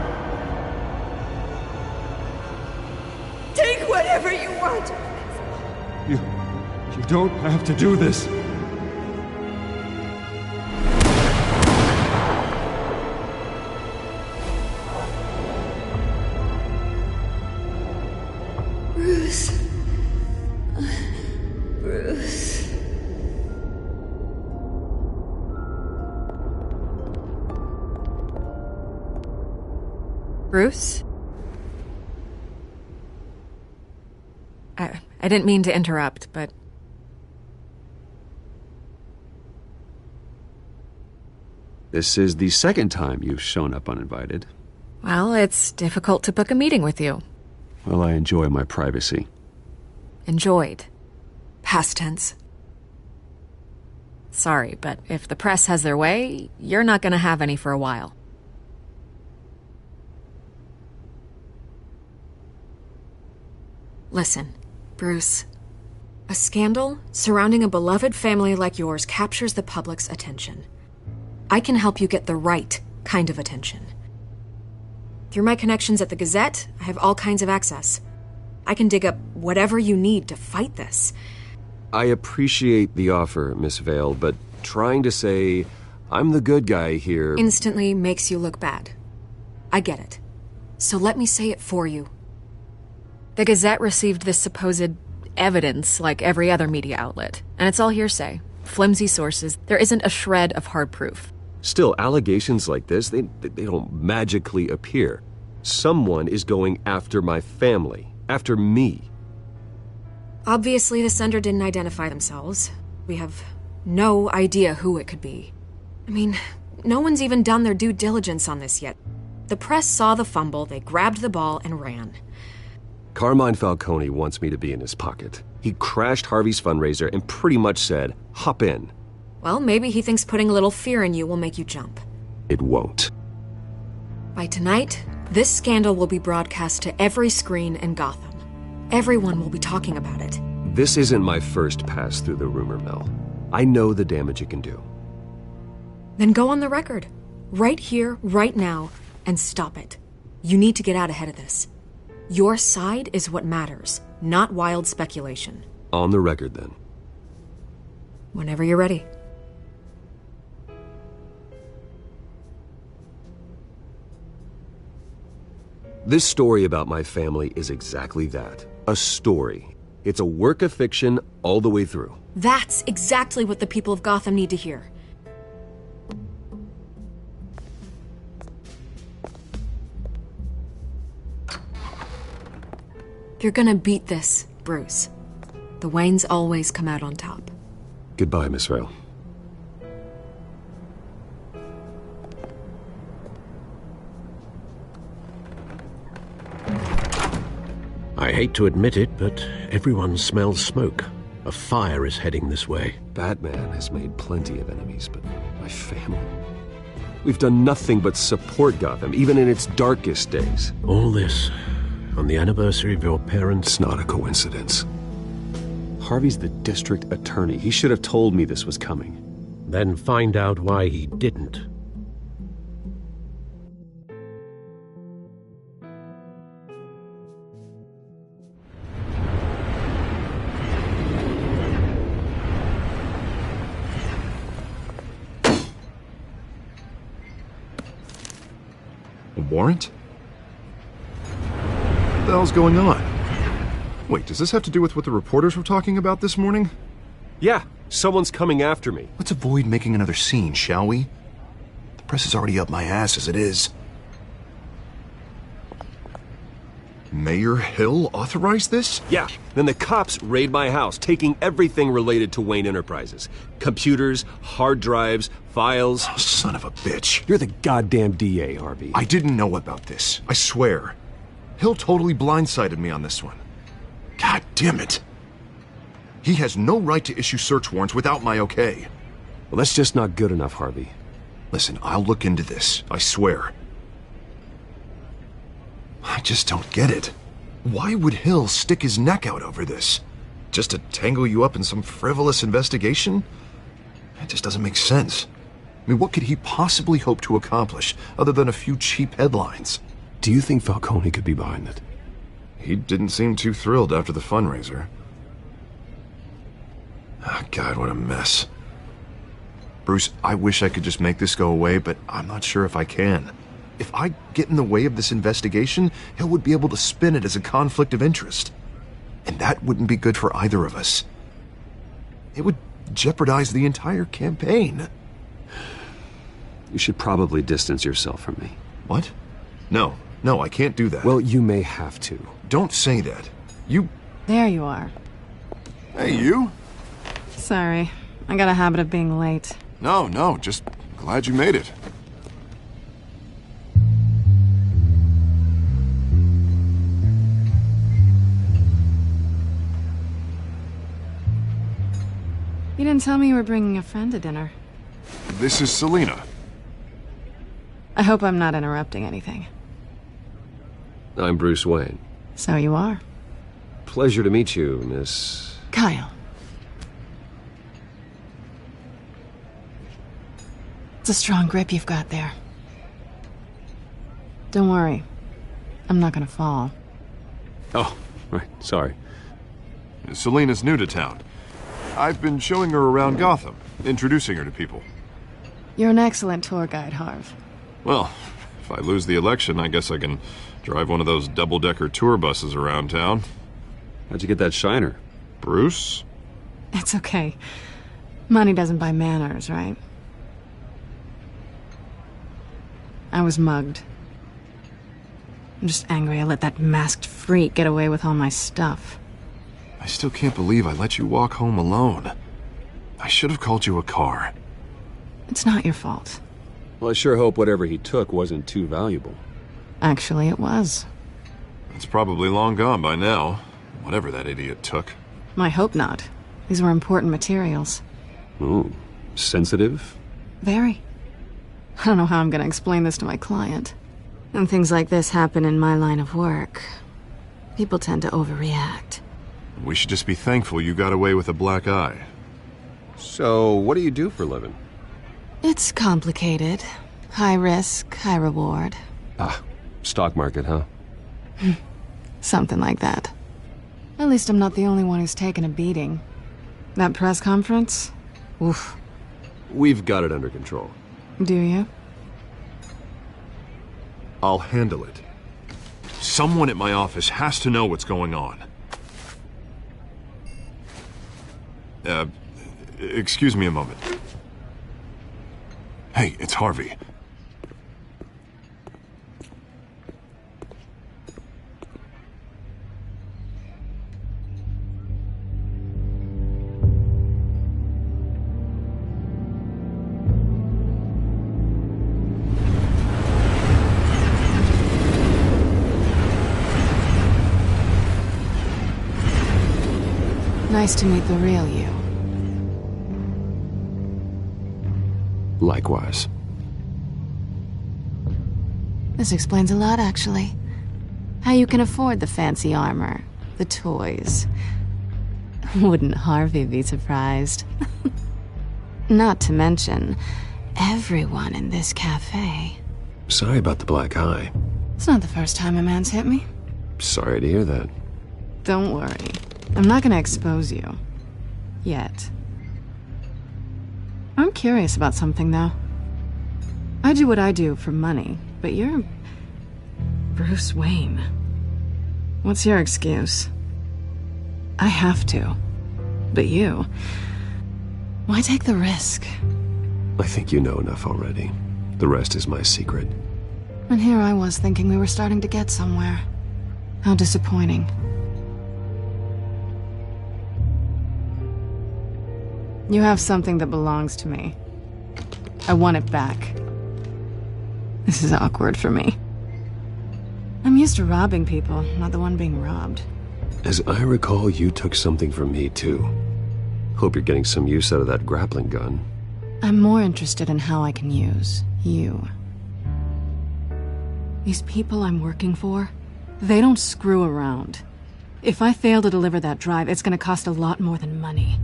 Take whatever you want! You don't have to do this. Bruce. Bruce. Bruce? I didn't mean to interrupt, but... This is the second time you've shown up uninvited. Well, it's difficult to book a meeting with you. Well, I enjoy my privacy. Enjoyed. Past tense. Sorry, but if the press has their way, you're not gonna have any for a while. Listen, Bruce. A scandal surrounding a beloved family like yours captures the public's attention. I can help you get the right kind of attention. Through my connections at the Gazette, I have all kinds of access. I can dig up whatever you need to fight this. I appreciate the offer, Miss Vale, but trying to say I'm the good guy here... Instantly makes you look bad. I get it. So let me say it for you. The Gazette received this supposed evidence like every other media outlet, and it's all hearsay. Flimsy sources. There isn't a shred of hard proof. Still, allegations like this, they don't magically appear. Someone is going after my family, after me. Obviously, the sender didn't identify themselves. We have no idea who it could be. I mean, no one's even done their due diligence on this yet. The press saw the fumble, they grabbed the ball and ran. Carmine Falcone wants me to be in his pocket. He crashed Harvey's fundraiser and pretty much said, hop in. Well, maybe he thinks putting a little fear in you will make you jump. It won't. By tonight, this scandal will be broadcast to every screen in Gotham. Everyone will be talking about it. This isn't my first pass through the rumor mill. I know the damage it can do. Then go on the record. Right here, right now, and stop it. You need to get out ahead of this. Your side is what matters, not wild speculation. On the record, then. Whenever you're ready. This story about my family is exactly that. A story. It's a work of fiction all the way through. That's exactly what the people of Gotham need to hear. You're gonna beat this, Bruce. The Waynes always come out on top. Goodbye, Miss Vale. I hate to admit it, but everyone smells smoke. A fire is heading this way. Batman has made plenty of enemies, but my family... We've done nothing but support Gotham, even in its darkest days. All this on the anniversary of your parents'... It's not a coincidence. Harvey's the district attorney. He should have told me this was coming. Then find out why he didn't. A warrant? What the hell's going on? Wait, does this have to do with what the reporters were talking about this morning? Yeah, someone's coming after me. Let's avoid making another scene, shall we? The press is already up my ass as it is. Mayor Hill authorized this? Yeah, then the cops raid my house, taking everything related to Wayne Enterprises. Computers, hard drives, files. Oh, son of a bitch. You're the goddamn DA, Harvey. I didn't know about this. I swear. Hill totally blindsided me on this one. God damn it. He has no right to issue search warrants without my okay. Well, that's just not good enough, Harvey. Listen, I'll look into this. I swear. I just don't get it. Why would Hill stick his neck out over this? Just to tangle you up in some frivolous investigation? It just doesn't make sense. I mean, what could he possibly hope to accomplish other than a few cheap headlines? Do you think Falcone could be behind it? He didn't seem too thrilled after the fundraiser. Oh, God, what a mess. Bruce, I wish I could just make this go away, but I'm not sure if I can. If I get in the way of this investigation, Hill would be able to spin it as a conflict of interest. And that wouldn't be good for either of us. It would jeopardize the entire campaign. You should probably distance yourself from me. What? No, I can't do that. Well, you may have to. Don't say that. You There you are. Hey, you? Sorry, I got a habit of being late. No, just glad you made it. You didn't tell me you were bringing a friend to dinner. This is Selina. I hope I'm not interrupting anything. I'm Bruce Wayne. So you are. Pleasure to meet you, Miss... Kyle. It's a strong grip you've got there. Don't worry. I'm not gonna fall. Oh, right, sorry. Selina's new to town. I've been showing her around Gotham, introducing her to people. You're an excellent tour guide, Harv. Well, if I lose the election, I guess I can drive one of those double-decker tour buses around town. How'd you get that shiner? Bruce? It's okay. Money doesn't buy manners, right? I was mugged. I'm just angry I let that masked freak get away with all my stuff. I still can't believe I let you walk home alone. I should have called you a car. It's not your fault. Well, I sure hope whatever he took wasn't too valuable. Actually, it was. It's probably long gone by now, whatever that idiot took. I hope not. These were important materials. Ooh, sensitive? Very. I don't know how I'm gonna explain this to my client. When things like this happen in my line of work, people tend to overreact. We should just be thankful you got away with a black eye. So, what do you do for a living? It's complicated. High risk, high reward. Ah, stock market, huh? Something like that. At least I'm not the only one who's taken a beating. That press conference? Oof. We've got it under control. Do you? I'll handle it. Someone at my office has to know what's going on. Excuse me a moment. Hey, it's Harvey. Nice to meet the real you. Likewise. This explains a lot, actually. How you can afford the fancy armor, the toys. Wouldn't Harvey be surprised? Not to mention, everyone in this cafe. Sorry about the black eye. It's not the first time a man's hit me. Sorry to hear that. Don't worry. I'm not gonna expose you. Yet. I'm curious about something, though. I do what I do for money, but you're... Bruce Wayne. What's your excuse? I have to. But you... Why take the risk? I think you know enough already. The rest is my secret. And here I was thinking we were starting to get somewhere. How disappointing. You have something that belongs to me. I want it back. This is awkward for me. I'm used to robbing people, not the one being robbed. As I recall, you took something from me, too. Hope you're getting some use out of that grappling gun. I'm more interested in how I can use you. These people I'm working for, they don't screw around. If I fail to deliver that drive, it's gonna cost a lot more than money.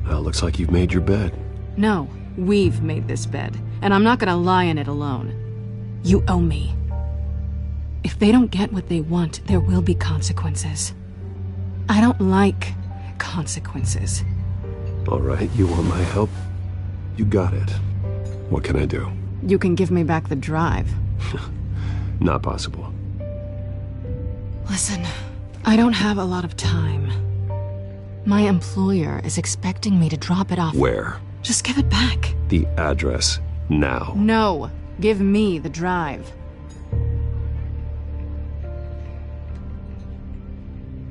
Well, looks like you've made your bed. No, we've made this bed, and I'm not gonna lie in it alone. You owe me. If they don't get what they want, there will be consequences. I don't like consequences. All right, you want my help? You got it. What can I do? You can give me back the drive. Not possible. Listen, I don't have a lot of time. My employer is expecting me to drop it off. Where? Just give it back. The address, now. No, give me the drive.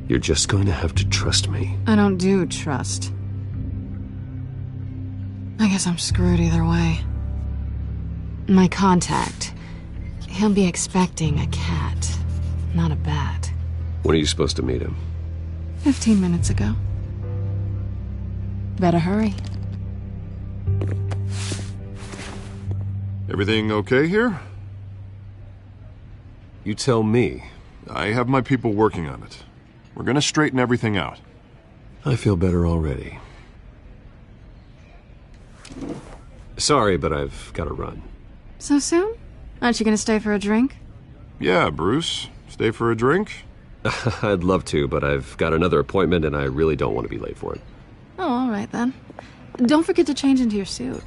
You're just going to have to trust me. I don't do trust. I guess I'm screwed either way. My contact. He'll be expecting a cat, not a bat. When are you supposed to meet him? 15 minutes ago. Better hurry. Everything okay here? You tell me. I have my people working on it. We're gonna straighten everything out. I feel better already. Sorry, but I've got to run. So soon? Aren't you gonna stay for a drink? Yeah, Bruce. Stay for a drink? I'd love to, but I've got another appointment and I really don't want to be late for it. Oh, all right then. Don't forget to change into your suit.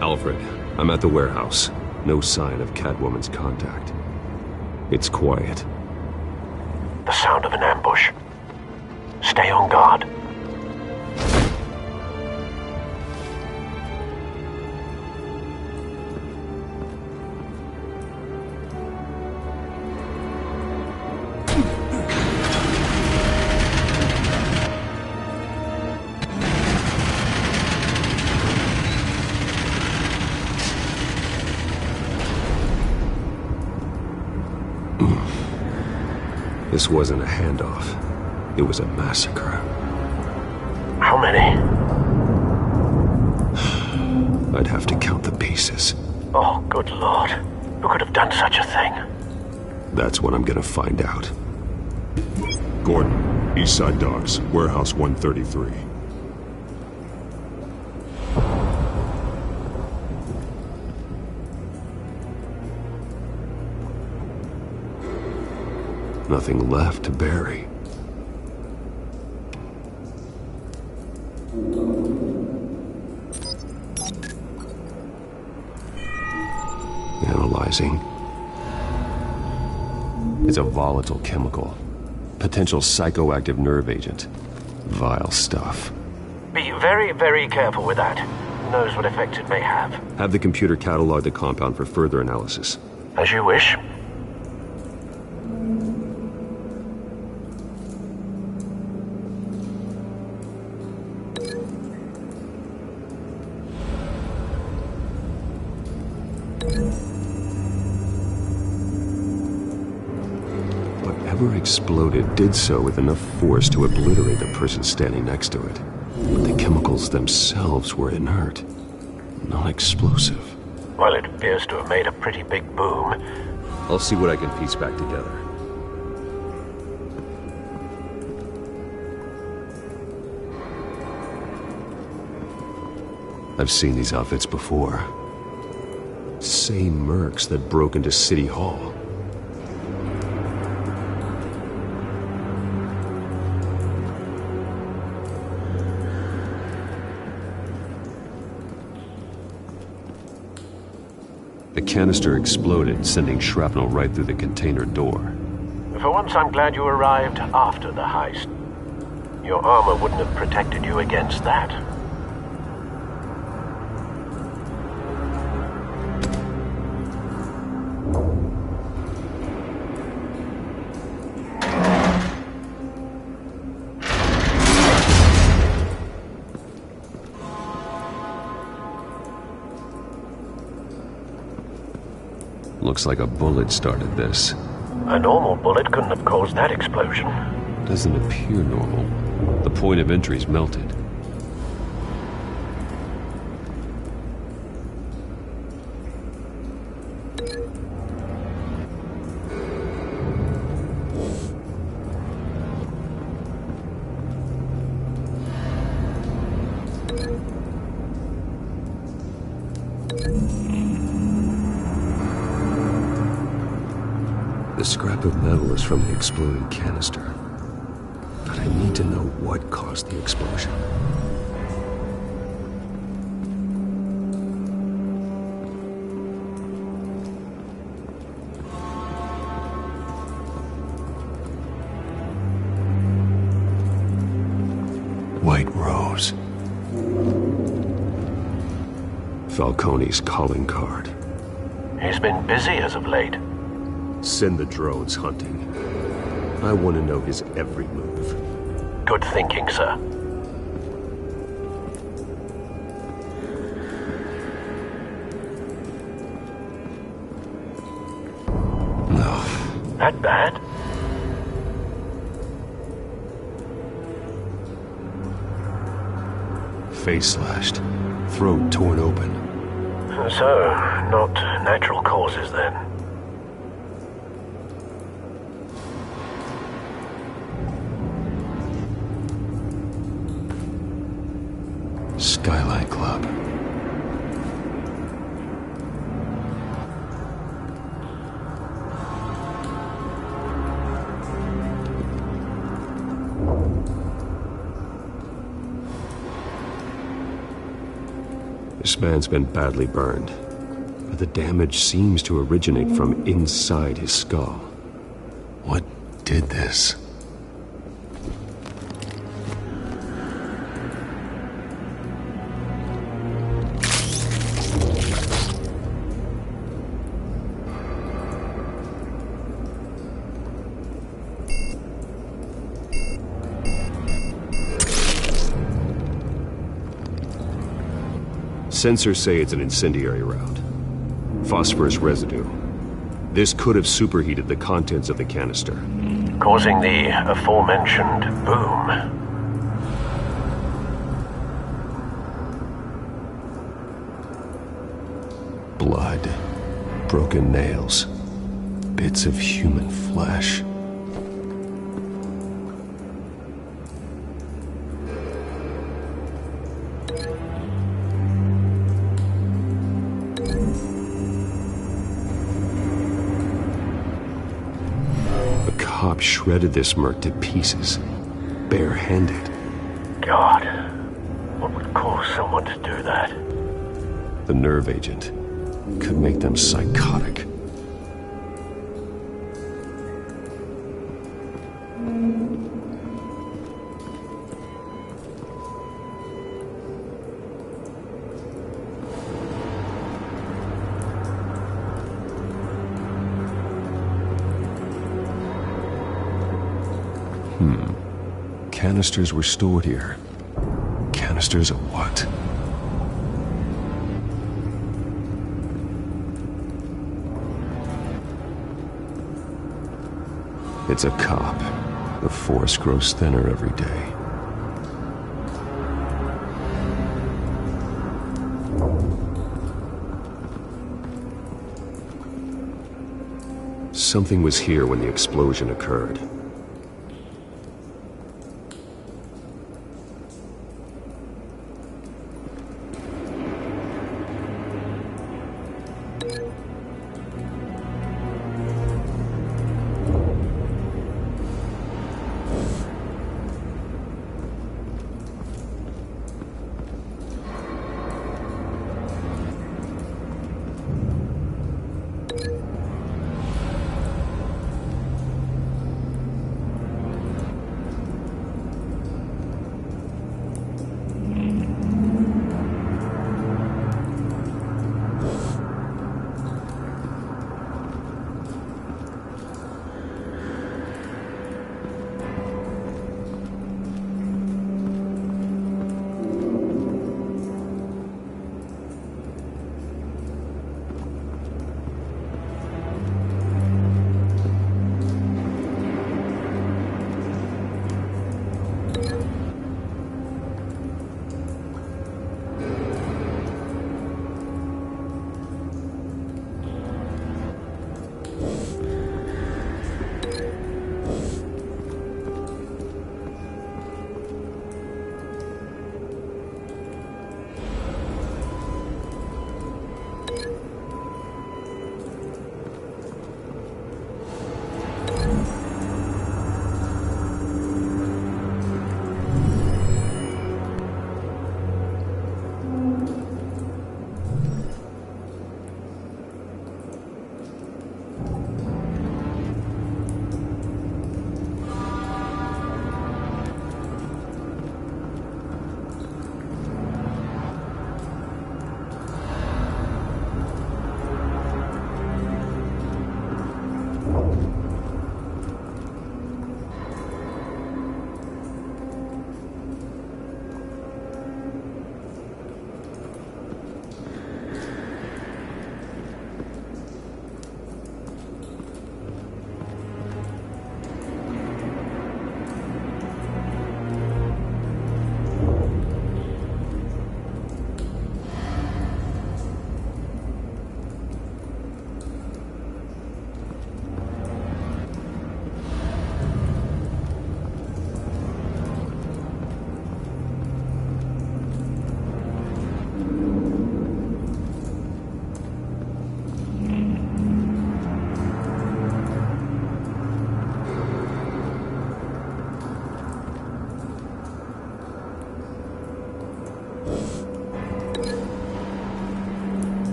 Alfred, I'm at the warehouse. No sign of Catwoman's contact. It's quiet. The sound of an ambush. Stay on guard. This wasn't a handoff. It was a massacre. How many? I'd have to count the pieces. Oh, good lord. Who could have done such a thing? That's what I'm gonna find out. Gordon, Eastside Docks, Warehouse 133. Nothing left to bury. Analyzing. It's a volatile chemical. Potential psychoactive nerve agent. Vile stuff. Be very, very careful with that. Who knows what effects it may have. Have the computer catalog the compound for further analysis. As you wish. Whatever exploded did so with enough force to obliterate the person standing next to it. But the chemicals themselves were inert, non-explosive. Well, it appears to have made a pretty big boom. I'll see what I can piece back together. I've seen these outfits before. Same mercs that broke into City Hall. The canister exploded, sending shrapnel right through the container door. For once, I'm glad you arrived after the heist. Your armor wouldn't have protected you against that. Looks like a bullet started this. A normal bullet couldn't have caused that explosion. Doesn't appear normal. The point of entry's melted. The scrap of metal is from the exploding canister. But I need to know what caused the explosion. Falcone's calling card. He's been busy as of late. Send the drones hunting. I want to know his every move. Good thinking, sir. No. That bad? Face slashed. Throat torn open. So, not natural causes then. Skyline Club. This man's been badly burned, but the damage seems to originate from inside his skull. What did this? Sensors say it's an incendiary round. Phosphorus residue. This could have superheated the contents of the canister, causing the aforementioned boom. Blood. Broken nails. Bits of human flesh. Cop shredded this merc to pieces, bare-handed. God, what would cause someone to do that? The nerve agent could make them psychotic. Canisters were stored here. Canisters of what? It's a cop. The force grows thinner every day. Something was here when the explosion occurred.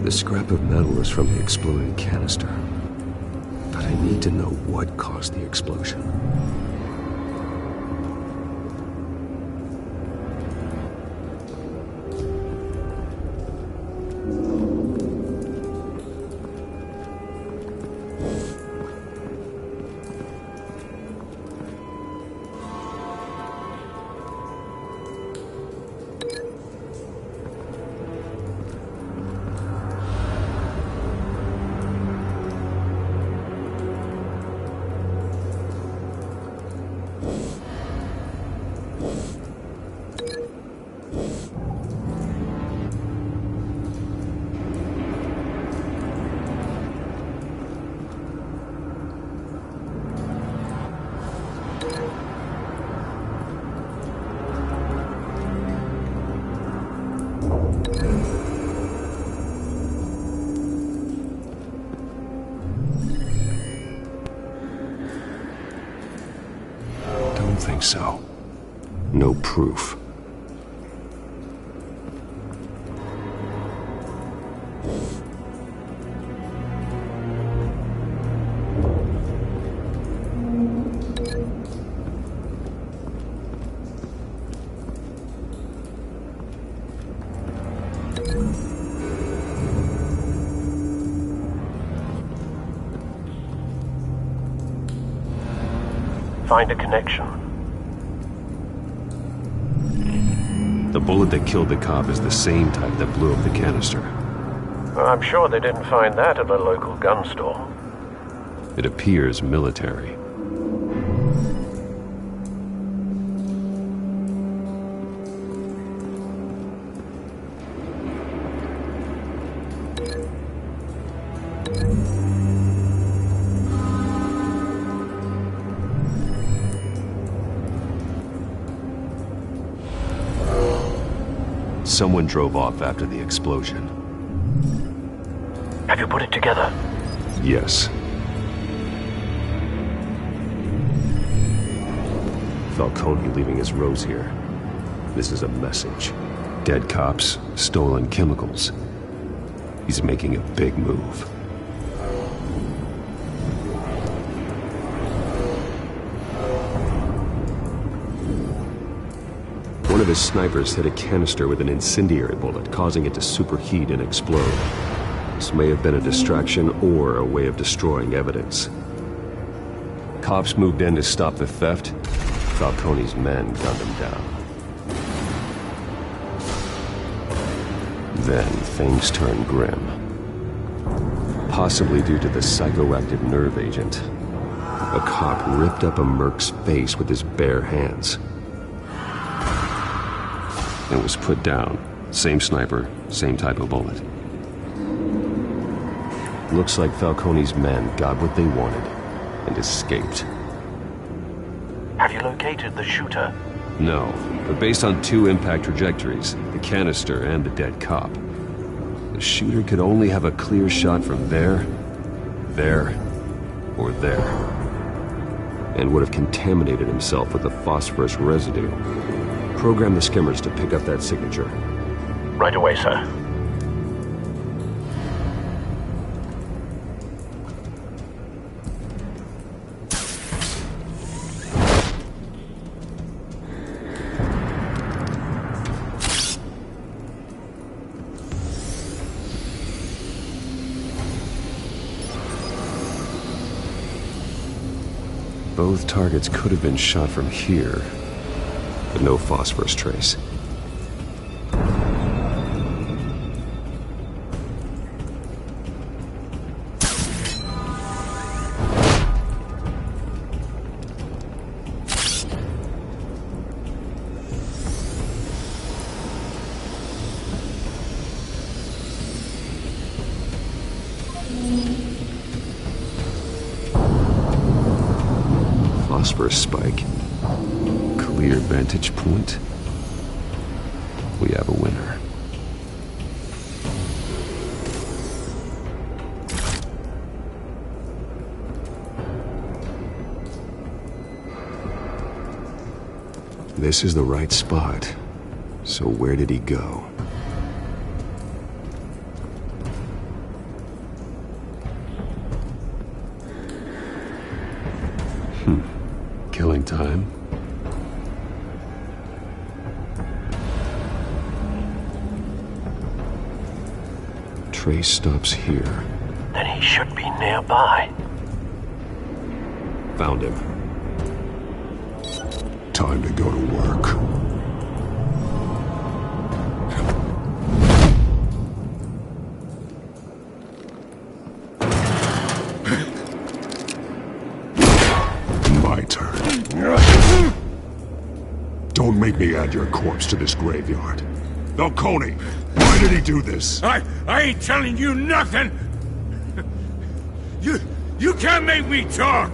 The scrap of metal is from the exploded canister. But I need to know what caused the explosion. Don't think so. No proof. Find a connection. The bullet that killed the cop is the same type that blew up the canister. Well, I'm sure they didn't find that at a local gun store. It appears military. Someone drove off after the explosion. Have you put it together? Yes. Falcone leaving his rose here. This is a message. Dead cops, stolen chemicals. He's making a big move. One of his snipers hit a canister with an incendiary bullet, causing it to superheat and explode. This may have been a distraction or a way of destroying evidence. Cops moved in to stop the theft. Falcone's men gunned him down. Then things turned grim. Possibly due to the psychoactive nerve agent. A cop ripped up a merc's face with his bare hands. It was put down. Same sniper, same type of bullet. Looks like Falcone's men got what they wanted and escaped. Have you located the shooter? No, but based on two impact trajectories, the canister and the dead cop, the shooter could only have a clear shot from there, or there, and would have contaminated himself with the phosphorus residue. Program the skimmers to pick up that signature. Right away, sir. Both targets could have been shot from here, but no phosphorus trace. Phosphorus spike. Clear vantage point. We have a winner. This is the right spot. So where did he go? Killing time. Trace stops here. Then he should be nearby. Found him. Time to go to work. My turn. Don't make me add your corpse to this graveyard. Falcone, why did he do this? I ain't telling you nothing! You can't make me talk!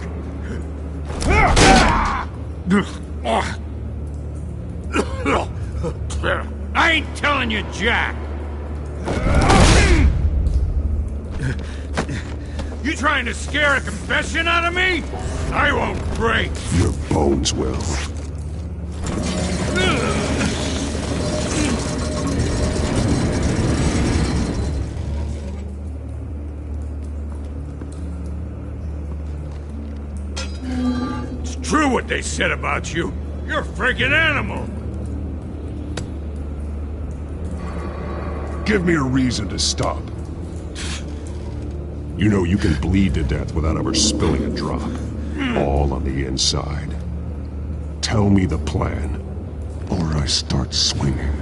I ain't telling you jack! You trying to scare a confession out of me? I won't break! Your bones will. It's true what they said about you. You're a freaking animal! Give me a reason to stop. You know you can bleed to death without ever spilling a drop. All on the inside. Tell me the plan, or I start swinging.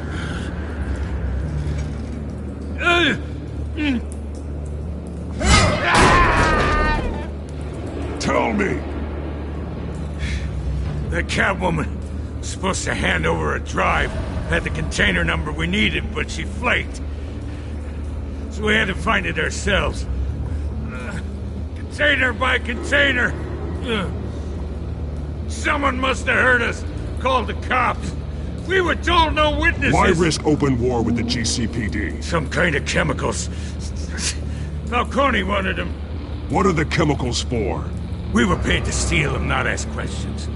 Tell me! The Catwoman was supposed to hand over a drive, had the container number we needed, but she flaked. So we had to find it ourselves. Container by container. Someone must have heard us, called the cops. We were told no witnesses. Why risk open war with the GCPD? Some kind of chemicals. Falcone wanted them. What are the chemicals for? We were paid to steal them, not ask questions.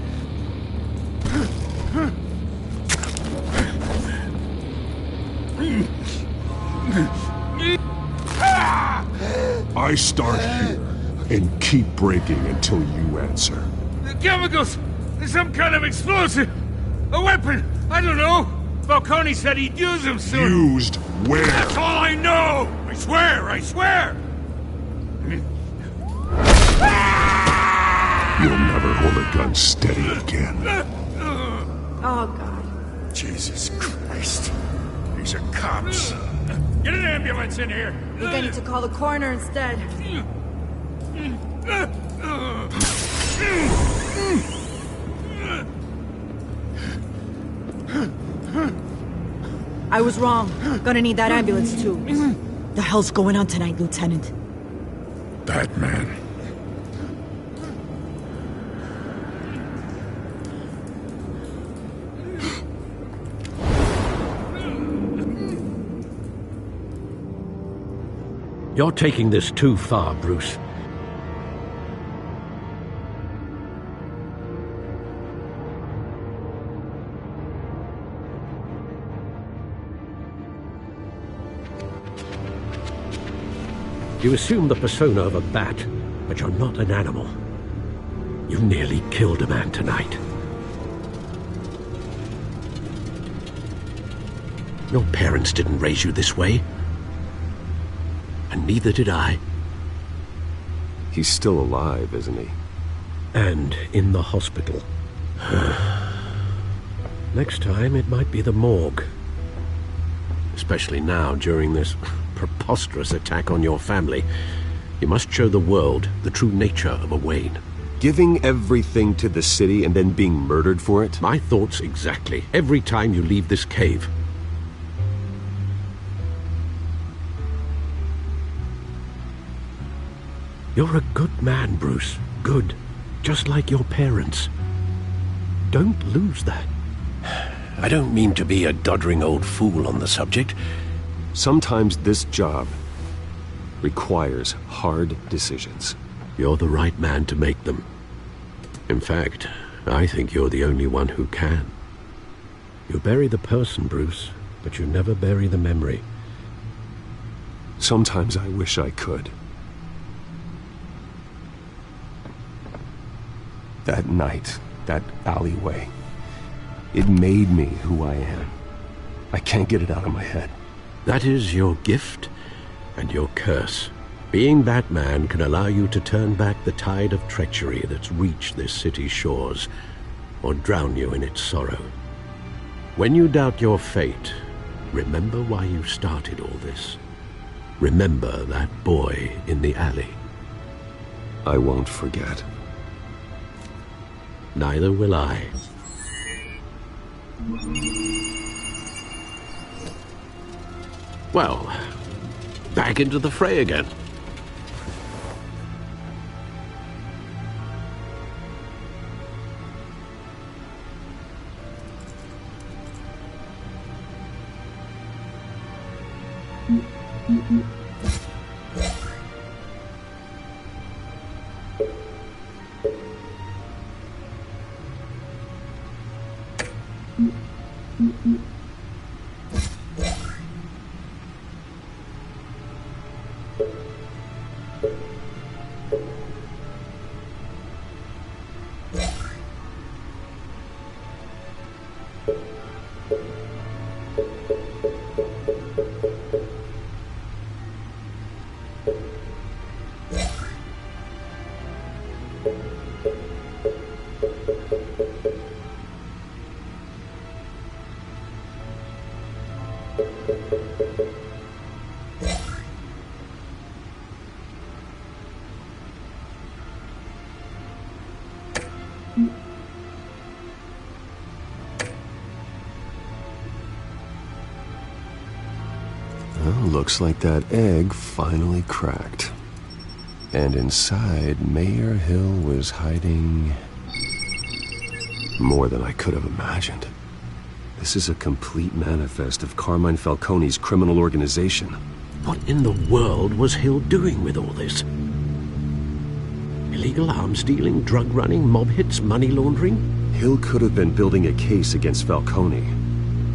I start here and keep breaking until you answer. The chemicals! Some kind of explosive! A weapon! I don't know! Falcone said he'd use them soon! Used where? That's all I know! I swear! I swear! You'll never hold a gun steady again. Oh, God. Jesus Christ. These are cops. Get an ambulance in here! I think I need to call the coroner instead. I was wrong. Gonna need that ambulance, too. The hell's going on tonight, Lieutenant? Batman. You're taking this too far, Bruce. You assume the persona of a bat, but you're not an animal. You nearly killed a man tonight. Your parents didn't raise you this way. And neither did I. He's still alive, isn't he? And in the hospital. Next time, it might be the morgue. Especially now, during this preposterous attack on your family. You must show the world the true nature of a Wayne. Giving everything to the city and then being murdered for it? My thoughts exactly. Every time you leave this cave. You're a good man, Bruce. Good. Just like your parents. Don't lose that. I don't mean to be a doddering old fool on the subject. Sometimes this job requires hard decisions. You're the right man to make them. In fact, I think you're the only one who can. You bury the person, Bruce, but you never bury the memory. Sometimes I wish I could. That night, that alleyway, it made me who I am. I can't get it out of my head. That is your gift and your curse. Being Batman can allow you to turn back the tide of treachery that's reached this city's shores, or drown you in its sorrow. When you doubt your fate, remember why you started all this. Remember that boy in the alley. I won't forget. Neither will I. Well, back into the fray again. Well, looks like that egg finally cracked. And inside, Mayor Hill was hiding more than I could have imagined. This is a complete manifest of Carmine Falcone's criminal organization. What in the world was Hill doing with all this? Illegal arms dealing, drug running, mob hits, money laundering? Hill could have been building a case against Falcone.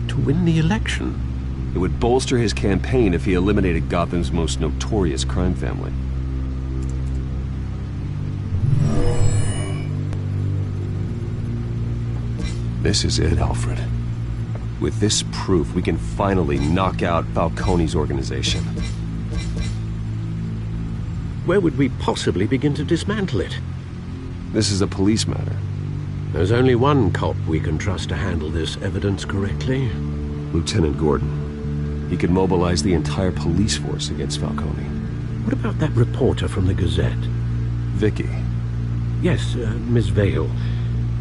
To win the election? It would bolster his campaign if he eliminated Gotham's most notorious crime family. This is it, Alfred. With this proof, we can finally knock out Falcone's organization. Where would we possibly begin to dismantle it? This is a police matter. There's only one cop we can trust to handle this evidence correctly. Lieutenant Gordon. He could mobilize the entire police force against Falcone. What about that reporter from the Gazette? Vicky. Yes, Miss Vale.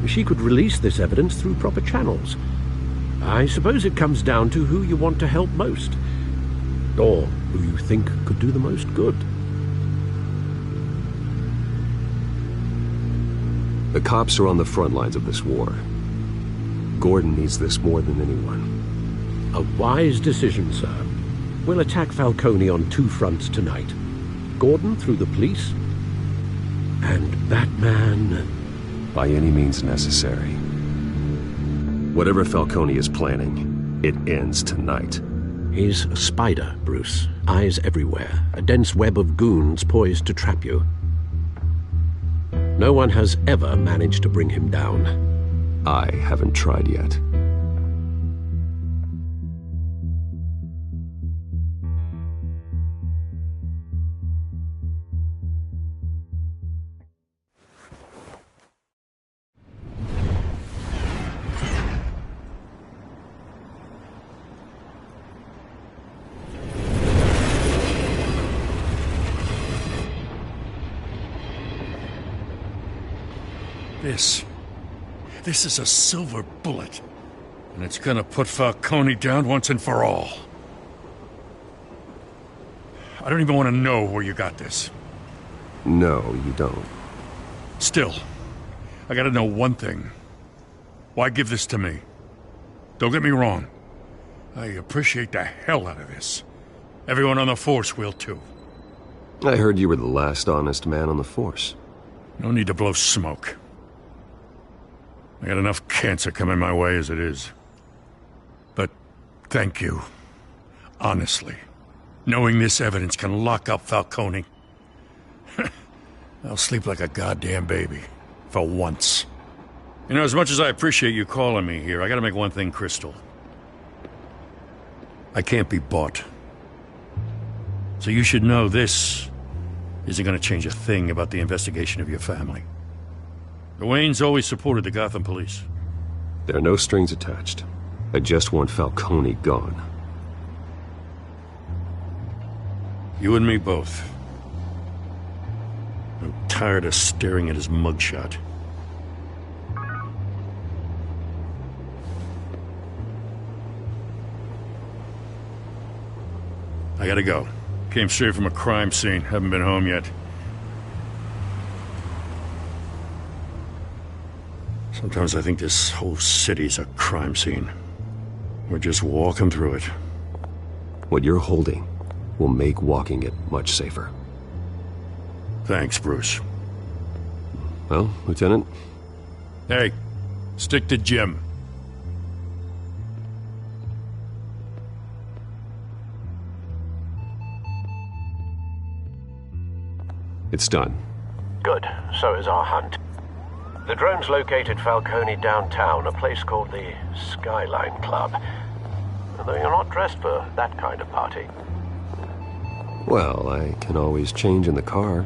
She could release this evidence through proper channels. I suppose it comes down to who you want to help most. Or who you think could do the most good. The cops are on the front lines of this war. Gordon needs this more than anyone. A wise decision, sir. We'll attack Falcone on two fronts tonight. Gordon through the police, and Batman... by any means necessary. Whatever Falcone is planning, it ends tonight. He's a spider, Bruce. Eyes everywhere. A dense web of goons poised to trap you. No one has ever managed to bring him down. I haven't tried yet. This is a silver bullet. And it's gonna put Falcone down once and for all. I don't even want to know where you got this. No, you don't. Still, I gotta know one thing. Why give this to me? Don't get me wrong. I appreciate the hell out of this. Everyone on the Force will too. I heard you were the last honest man on the Force. No need to blow smoke. I got enough cancer coming my way as it is. But thank you. Honestly. Knowing this evidence can lock up Falcone. I'll sleep like a goddamn baby. For once. You know, as much as I appreciate you calling me here, I gotta make one thing crystal. I can't be bought. So you should know this isn't gonna change a thing about the investigation of your family. The Waynes always supported the Gotham police. There are no strings attached. I just want Falcone gone. You and me both. I'm tired of staring at his mugshot. I gotta go. Came straight from a crime scene. Haven't been home yet. Sometimes I think this whole city's a crime scene. We're just walking through it. What you're holding will make walking it much safer. Thanks, Bruce. Well, Lieutenant? Hey, stick to Jim. It's done. Good. So is our hunt. The drones located Falcone downtown, a place called the Skyline Club. Although you're not dressed for that kind of party. Well, I can always change in the car.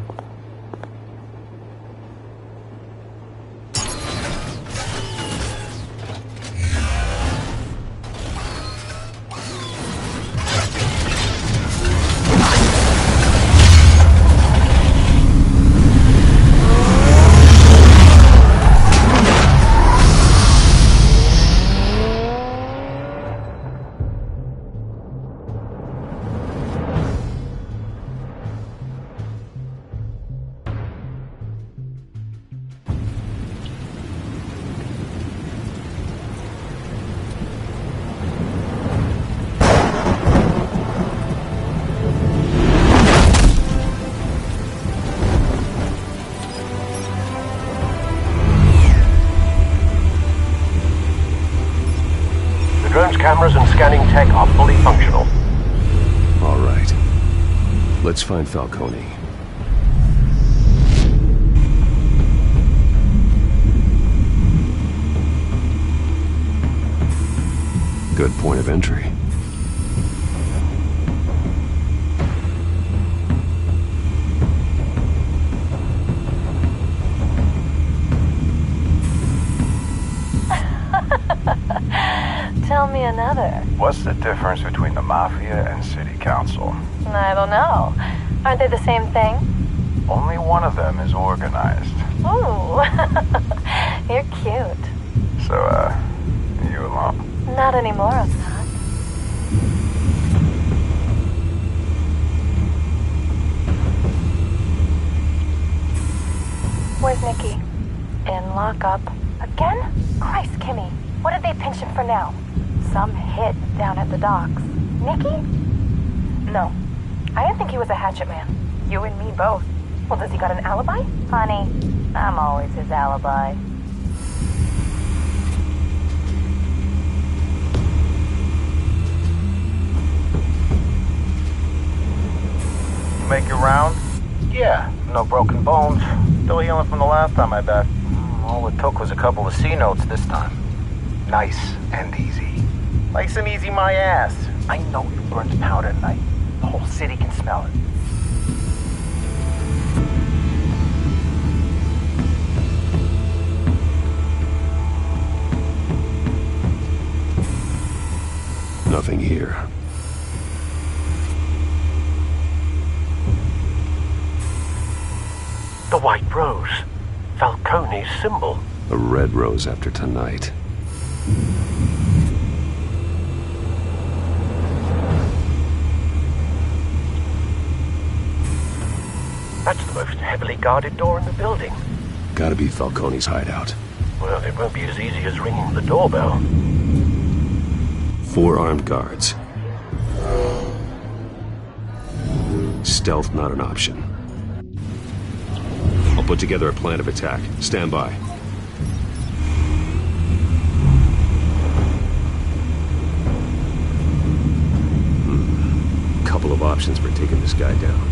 Cameras and scanning tech are fully functional. All right. Let's find Falcone. Good point of entry. Tell me another. What's the difference between the Mafia and City Council? I don't know. Aren't they the same thing? Only one of them is organized. Ooh. You're cute. So, you alone? Not anymore, I'm not. Where's Nikki? In lockup. Again? Christ, Kimmy. What did they pinch him for now? Some hit down at the docks. Nikki? No. I didn't think he was a hatchet man. You and me both. Well, does he got an alibi? Honey, I'm always his alibi. You make your round? Yeah, no broken bones. Still healing from the last time I bet. All it took was a couple of C notes this time. Nice and easy. Nice and easy my ass. I know you burned powder at night. The whole city can smell it. Nothing here. The White Rose. Falcone's symbol. A red rose after tonight. That's the most heavily guarded door in the building. Gotta be Falcone's hideout. Well, it won't be as easy as ringing the doorbell. 4 armed guards. Stealth not an option. I'll put together a plan of attack. Stand by. Couple of options for taking this guy down.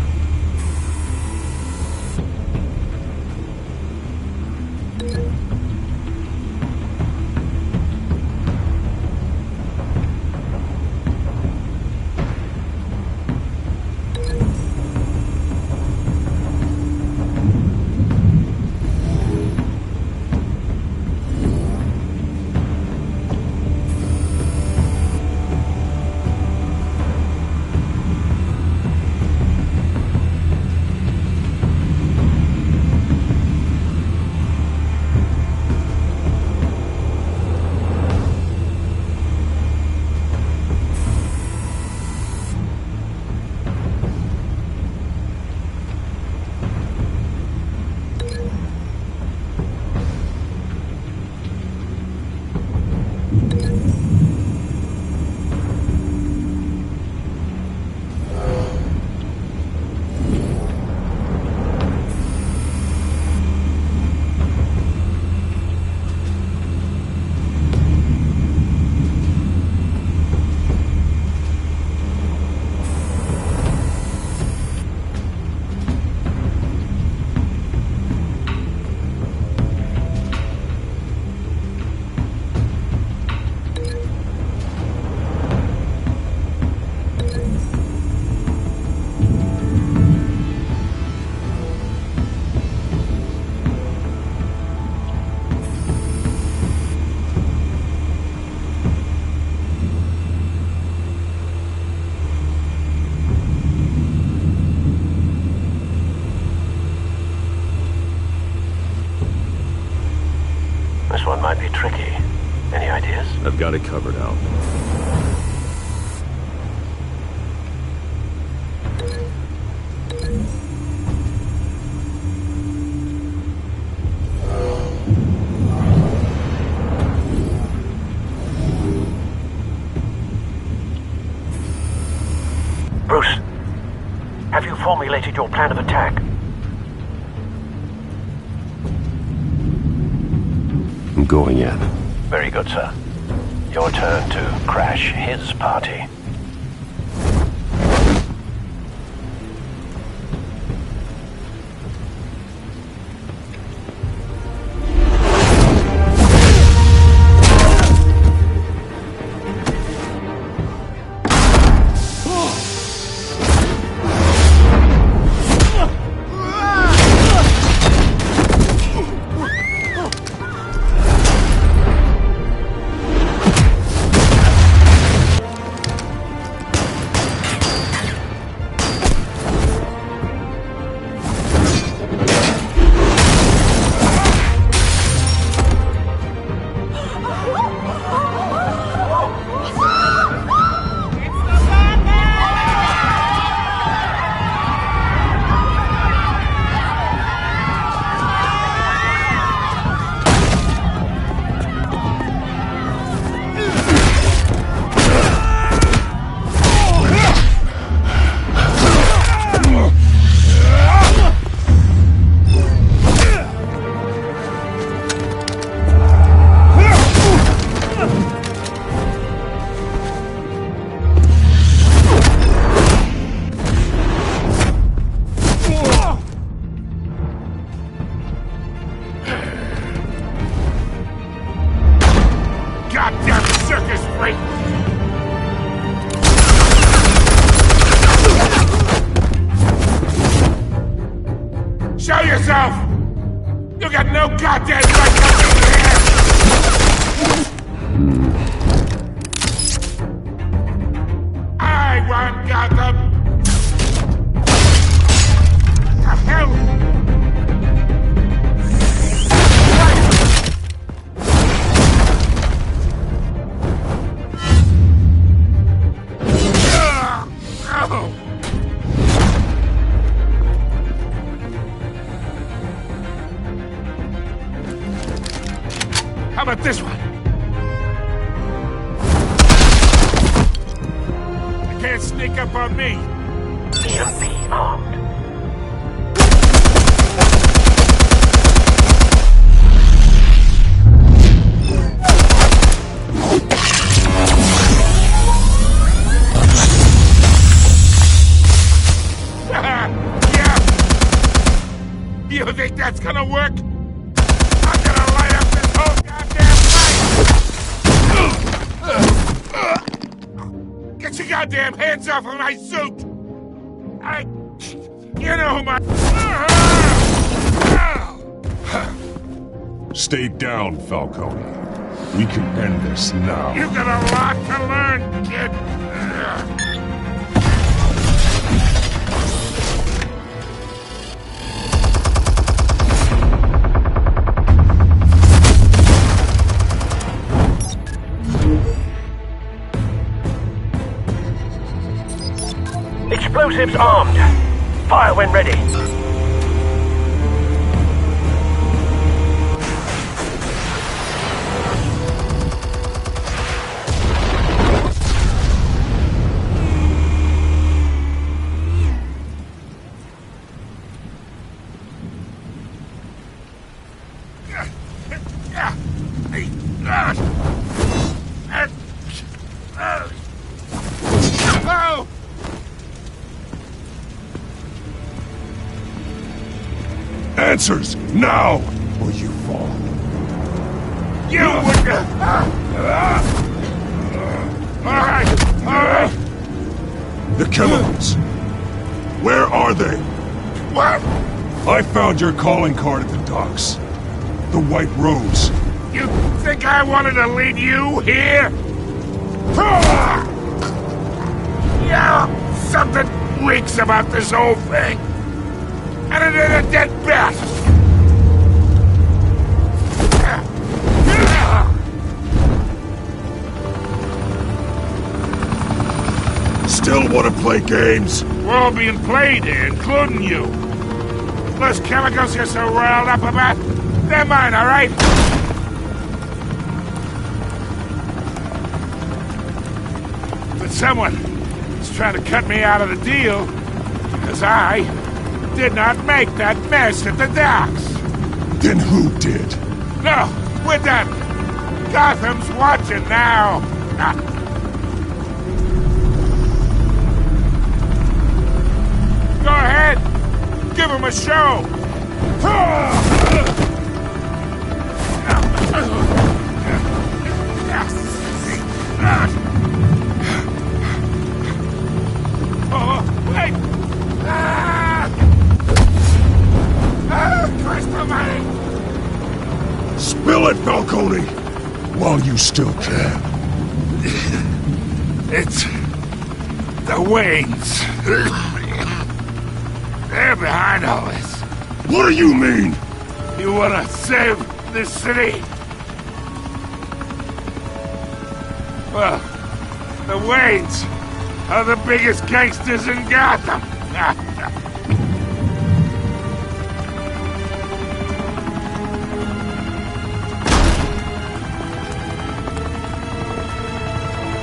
This one might be tricky. Any ideas? I've got it covered, Al. Bruce, have you formulated your plan of attack? I'm going in. Very good, sir. Your turn to crash his party. Show yourself! You got no goddamn right to be here! I want Gotham! The hell? How about this one? You can't sneak up on me. Should be armed. You think that's gonna work? I'm gonna light up this whole goddamn place! Get your goddamn hands off of my suit! You know who my... Stay down, Falcone. We can end this now. You got a lot to learn, kid! Explosives armed. Fire when ready. Oh! Answers, now, or you fall. You would... Alright, alright. The chemicals. Where are they? What? I found your calling card at the docks. The White Rose. You think I wanted to lead you here? Yeah, something reeks about this whole thing. And it is a dead bat! Still want to play games? We're all being played here, including you. Those chemicals you're so riled up about, they're mine, all right? But someone is trying to cut me out of the deal because I did not make that mess at the docks. Then who did? No, we're done. Gotham's watching now. Go ahead. Give him a show. Oh, wait. Spill it, Falcone! While you still can. It's... the Waynes. They're behind all this. What do you mean? You wanna save this city? Well, the Waynes are the biggest gangsters in Gotham.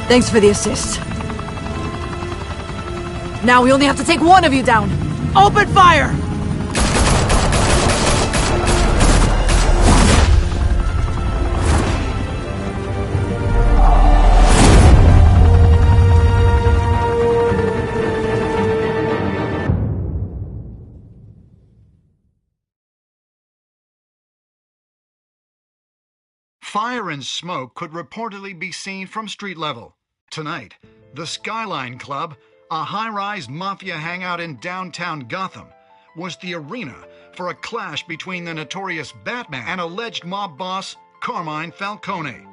Thanks for the assist. Now we only have to take one of you down. Open fire! Fire and smoke could reportedly be seen from street level. Tonight, the Skyline Club, a high-rise mafia hangout in downtown Gotham, was the arena for a clash between the notorious Batman and alleged mob boss Carmine Falcone,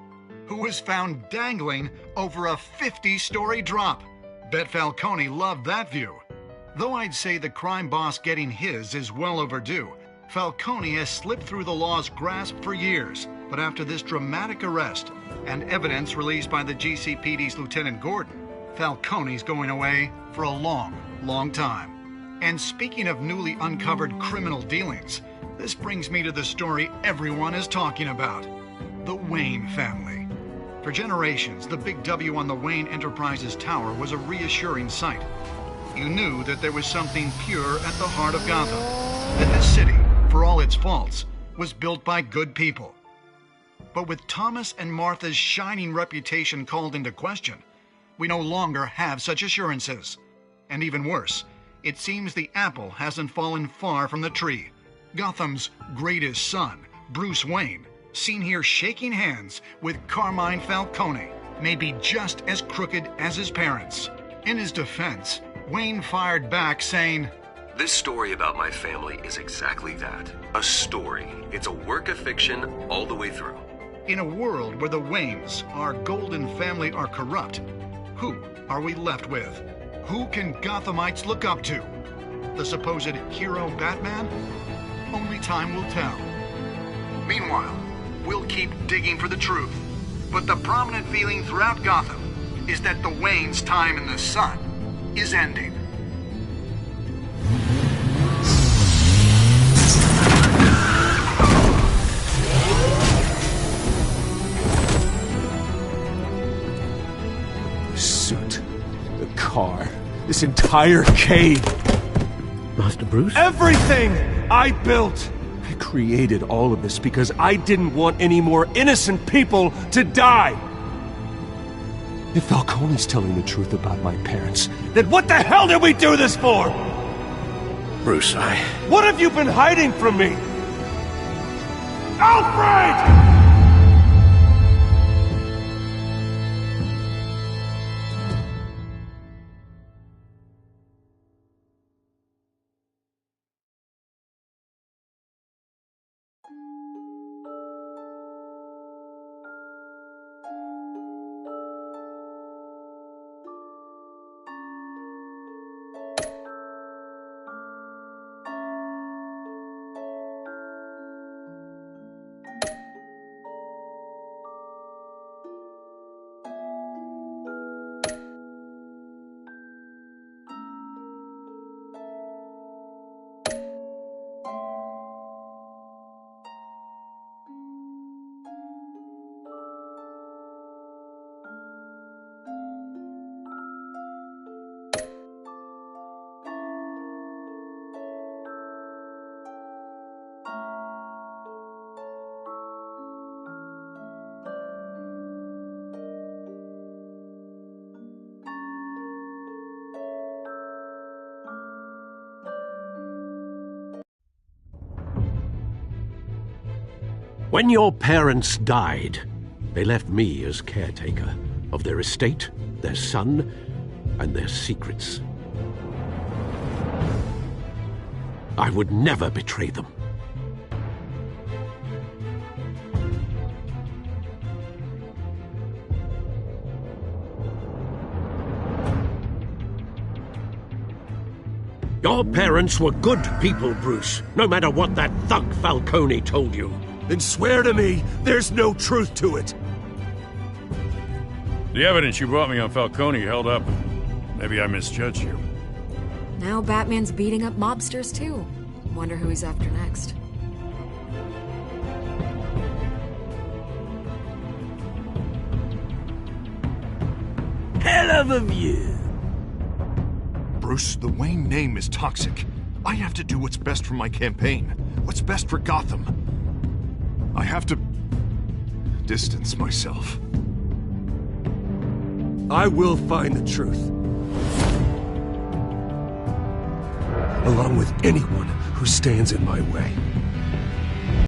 who was found dangling over a 50-story drop. Bet Falcone loved that view. Though I'd say the crime boss getting his is well overdue, Falcone has slipped through the law's grasp for years. But after this dramatic arrest and evidence released by the GCPD's Lieutenant Gordon, Falcone's going away for a long, long time. And speaking of newly uncovered criminal dealings, this brings me to the story everyone is talking about. the Wayne family. For generations, the big W on the Wayne Enterprises tower was a reassuring sight. You knew that there was something pure at the heart of Gotham, that this city, for all its faults, was built by good people. But with Thomas and Martha's shining reputation called into question, we no longer have such assurances. And even worse, it seems the apple hasn't fallen far from the tree. Gotham's greatest son, Bruce Wayne, seen here shaking hands with Carmine Falcone, may be just as crooked as his parents. In his defense, Wayne fired back saying, "This story about my family is exactly that. A story. It's a work of fiction all the way through." In a world where the Waynes, our golden family, are corrupt, who are we left with? Who can Gothamites look up to? The supposed hero Batman? Only time will tell. Meanwhile, we'll keep digging for the truth. But the prominent feeling throughout Gotham is that the Waynes' time in the sun is ending. The suit, the car, this entire cave. Master Bruce? Everything I built! I created all of this because I didn't want any more innocent people to die! If Falcone's telling the truth about my parents, then what the hell did we do this for? Bruce, What have you been hiding from me? Alfred! When your parents died, they left me as caretaker of their estate, their son, and their secrets. I would never betray them. Your parents were good people, Bruce, no matter what that thug Falcone told you. Then swear to me there's no truth to it. The evidence you brought me on Falcone held up. Maybe I misjudged you. Now Batman's beating up mobsters too. Wonder who he's after next. Hell of a view. Bruce, the Wayne name is toxic. I have to do what's best for my campaign. What's best for Gotham. I have to distance myself. I will find the truth. Along with anyone who stands in my way.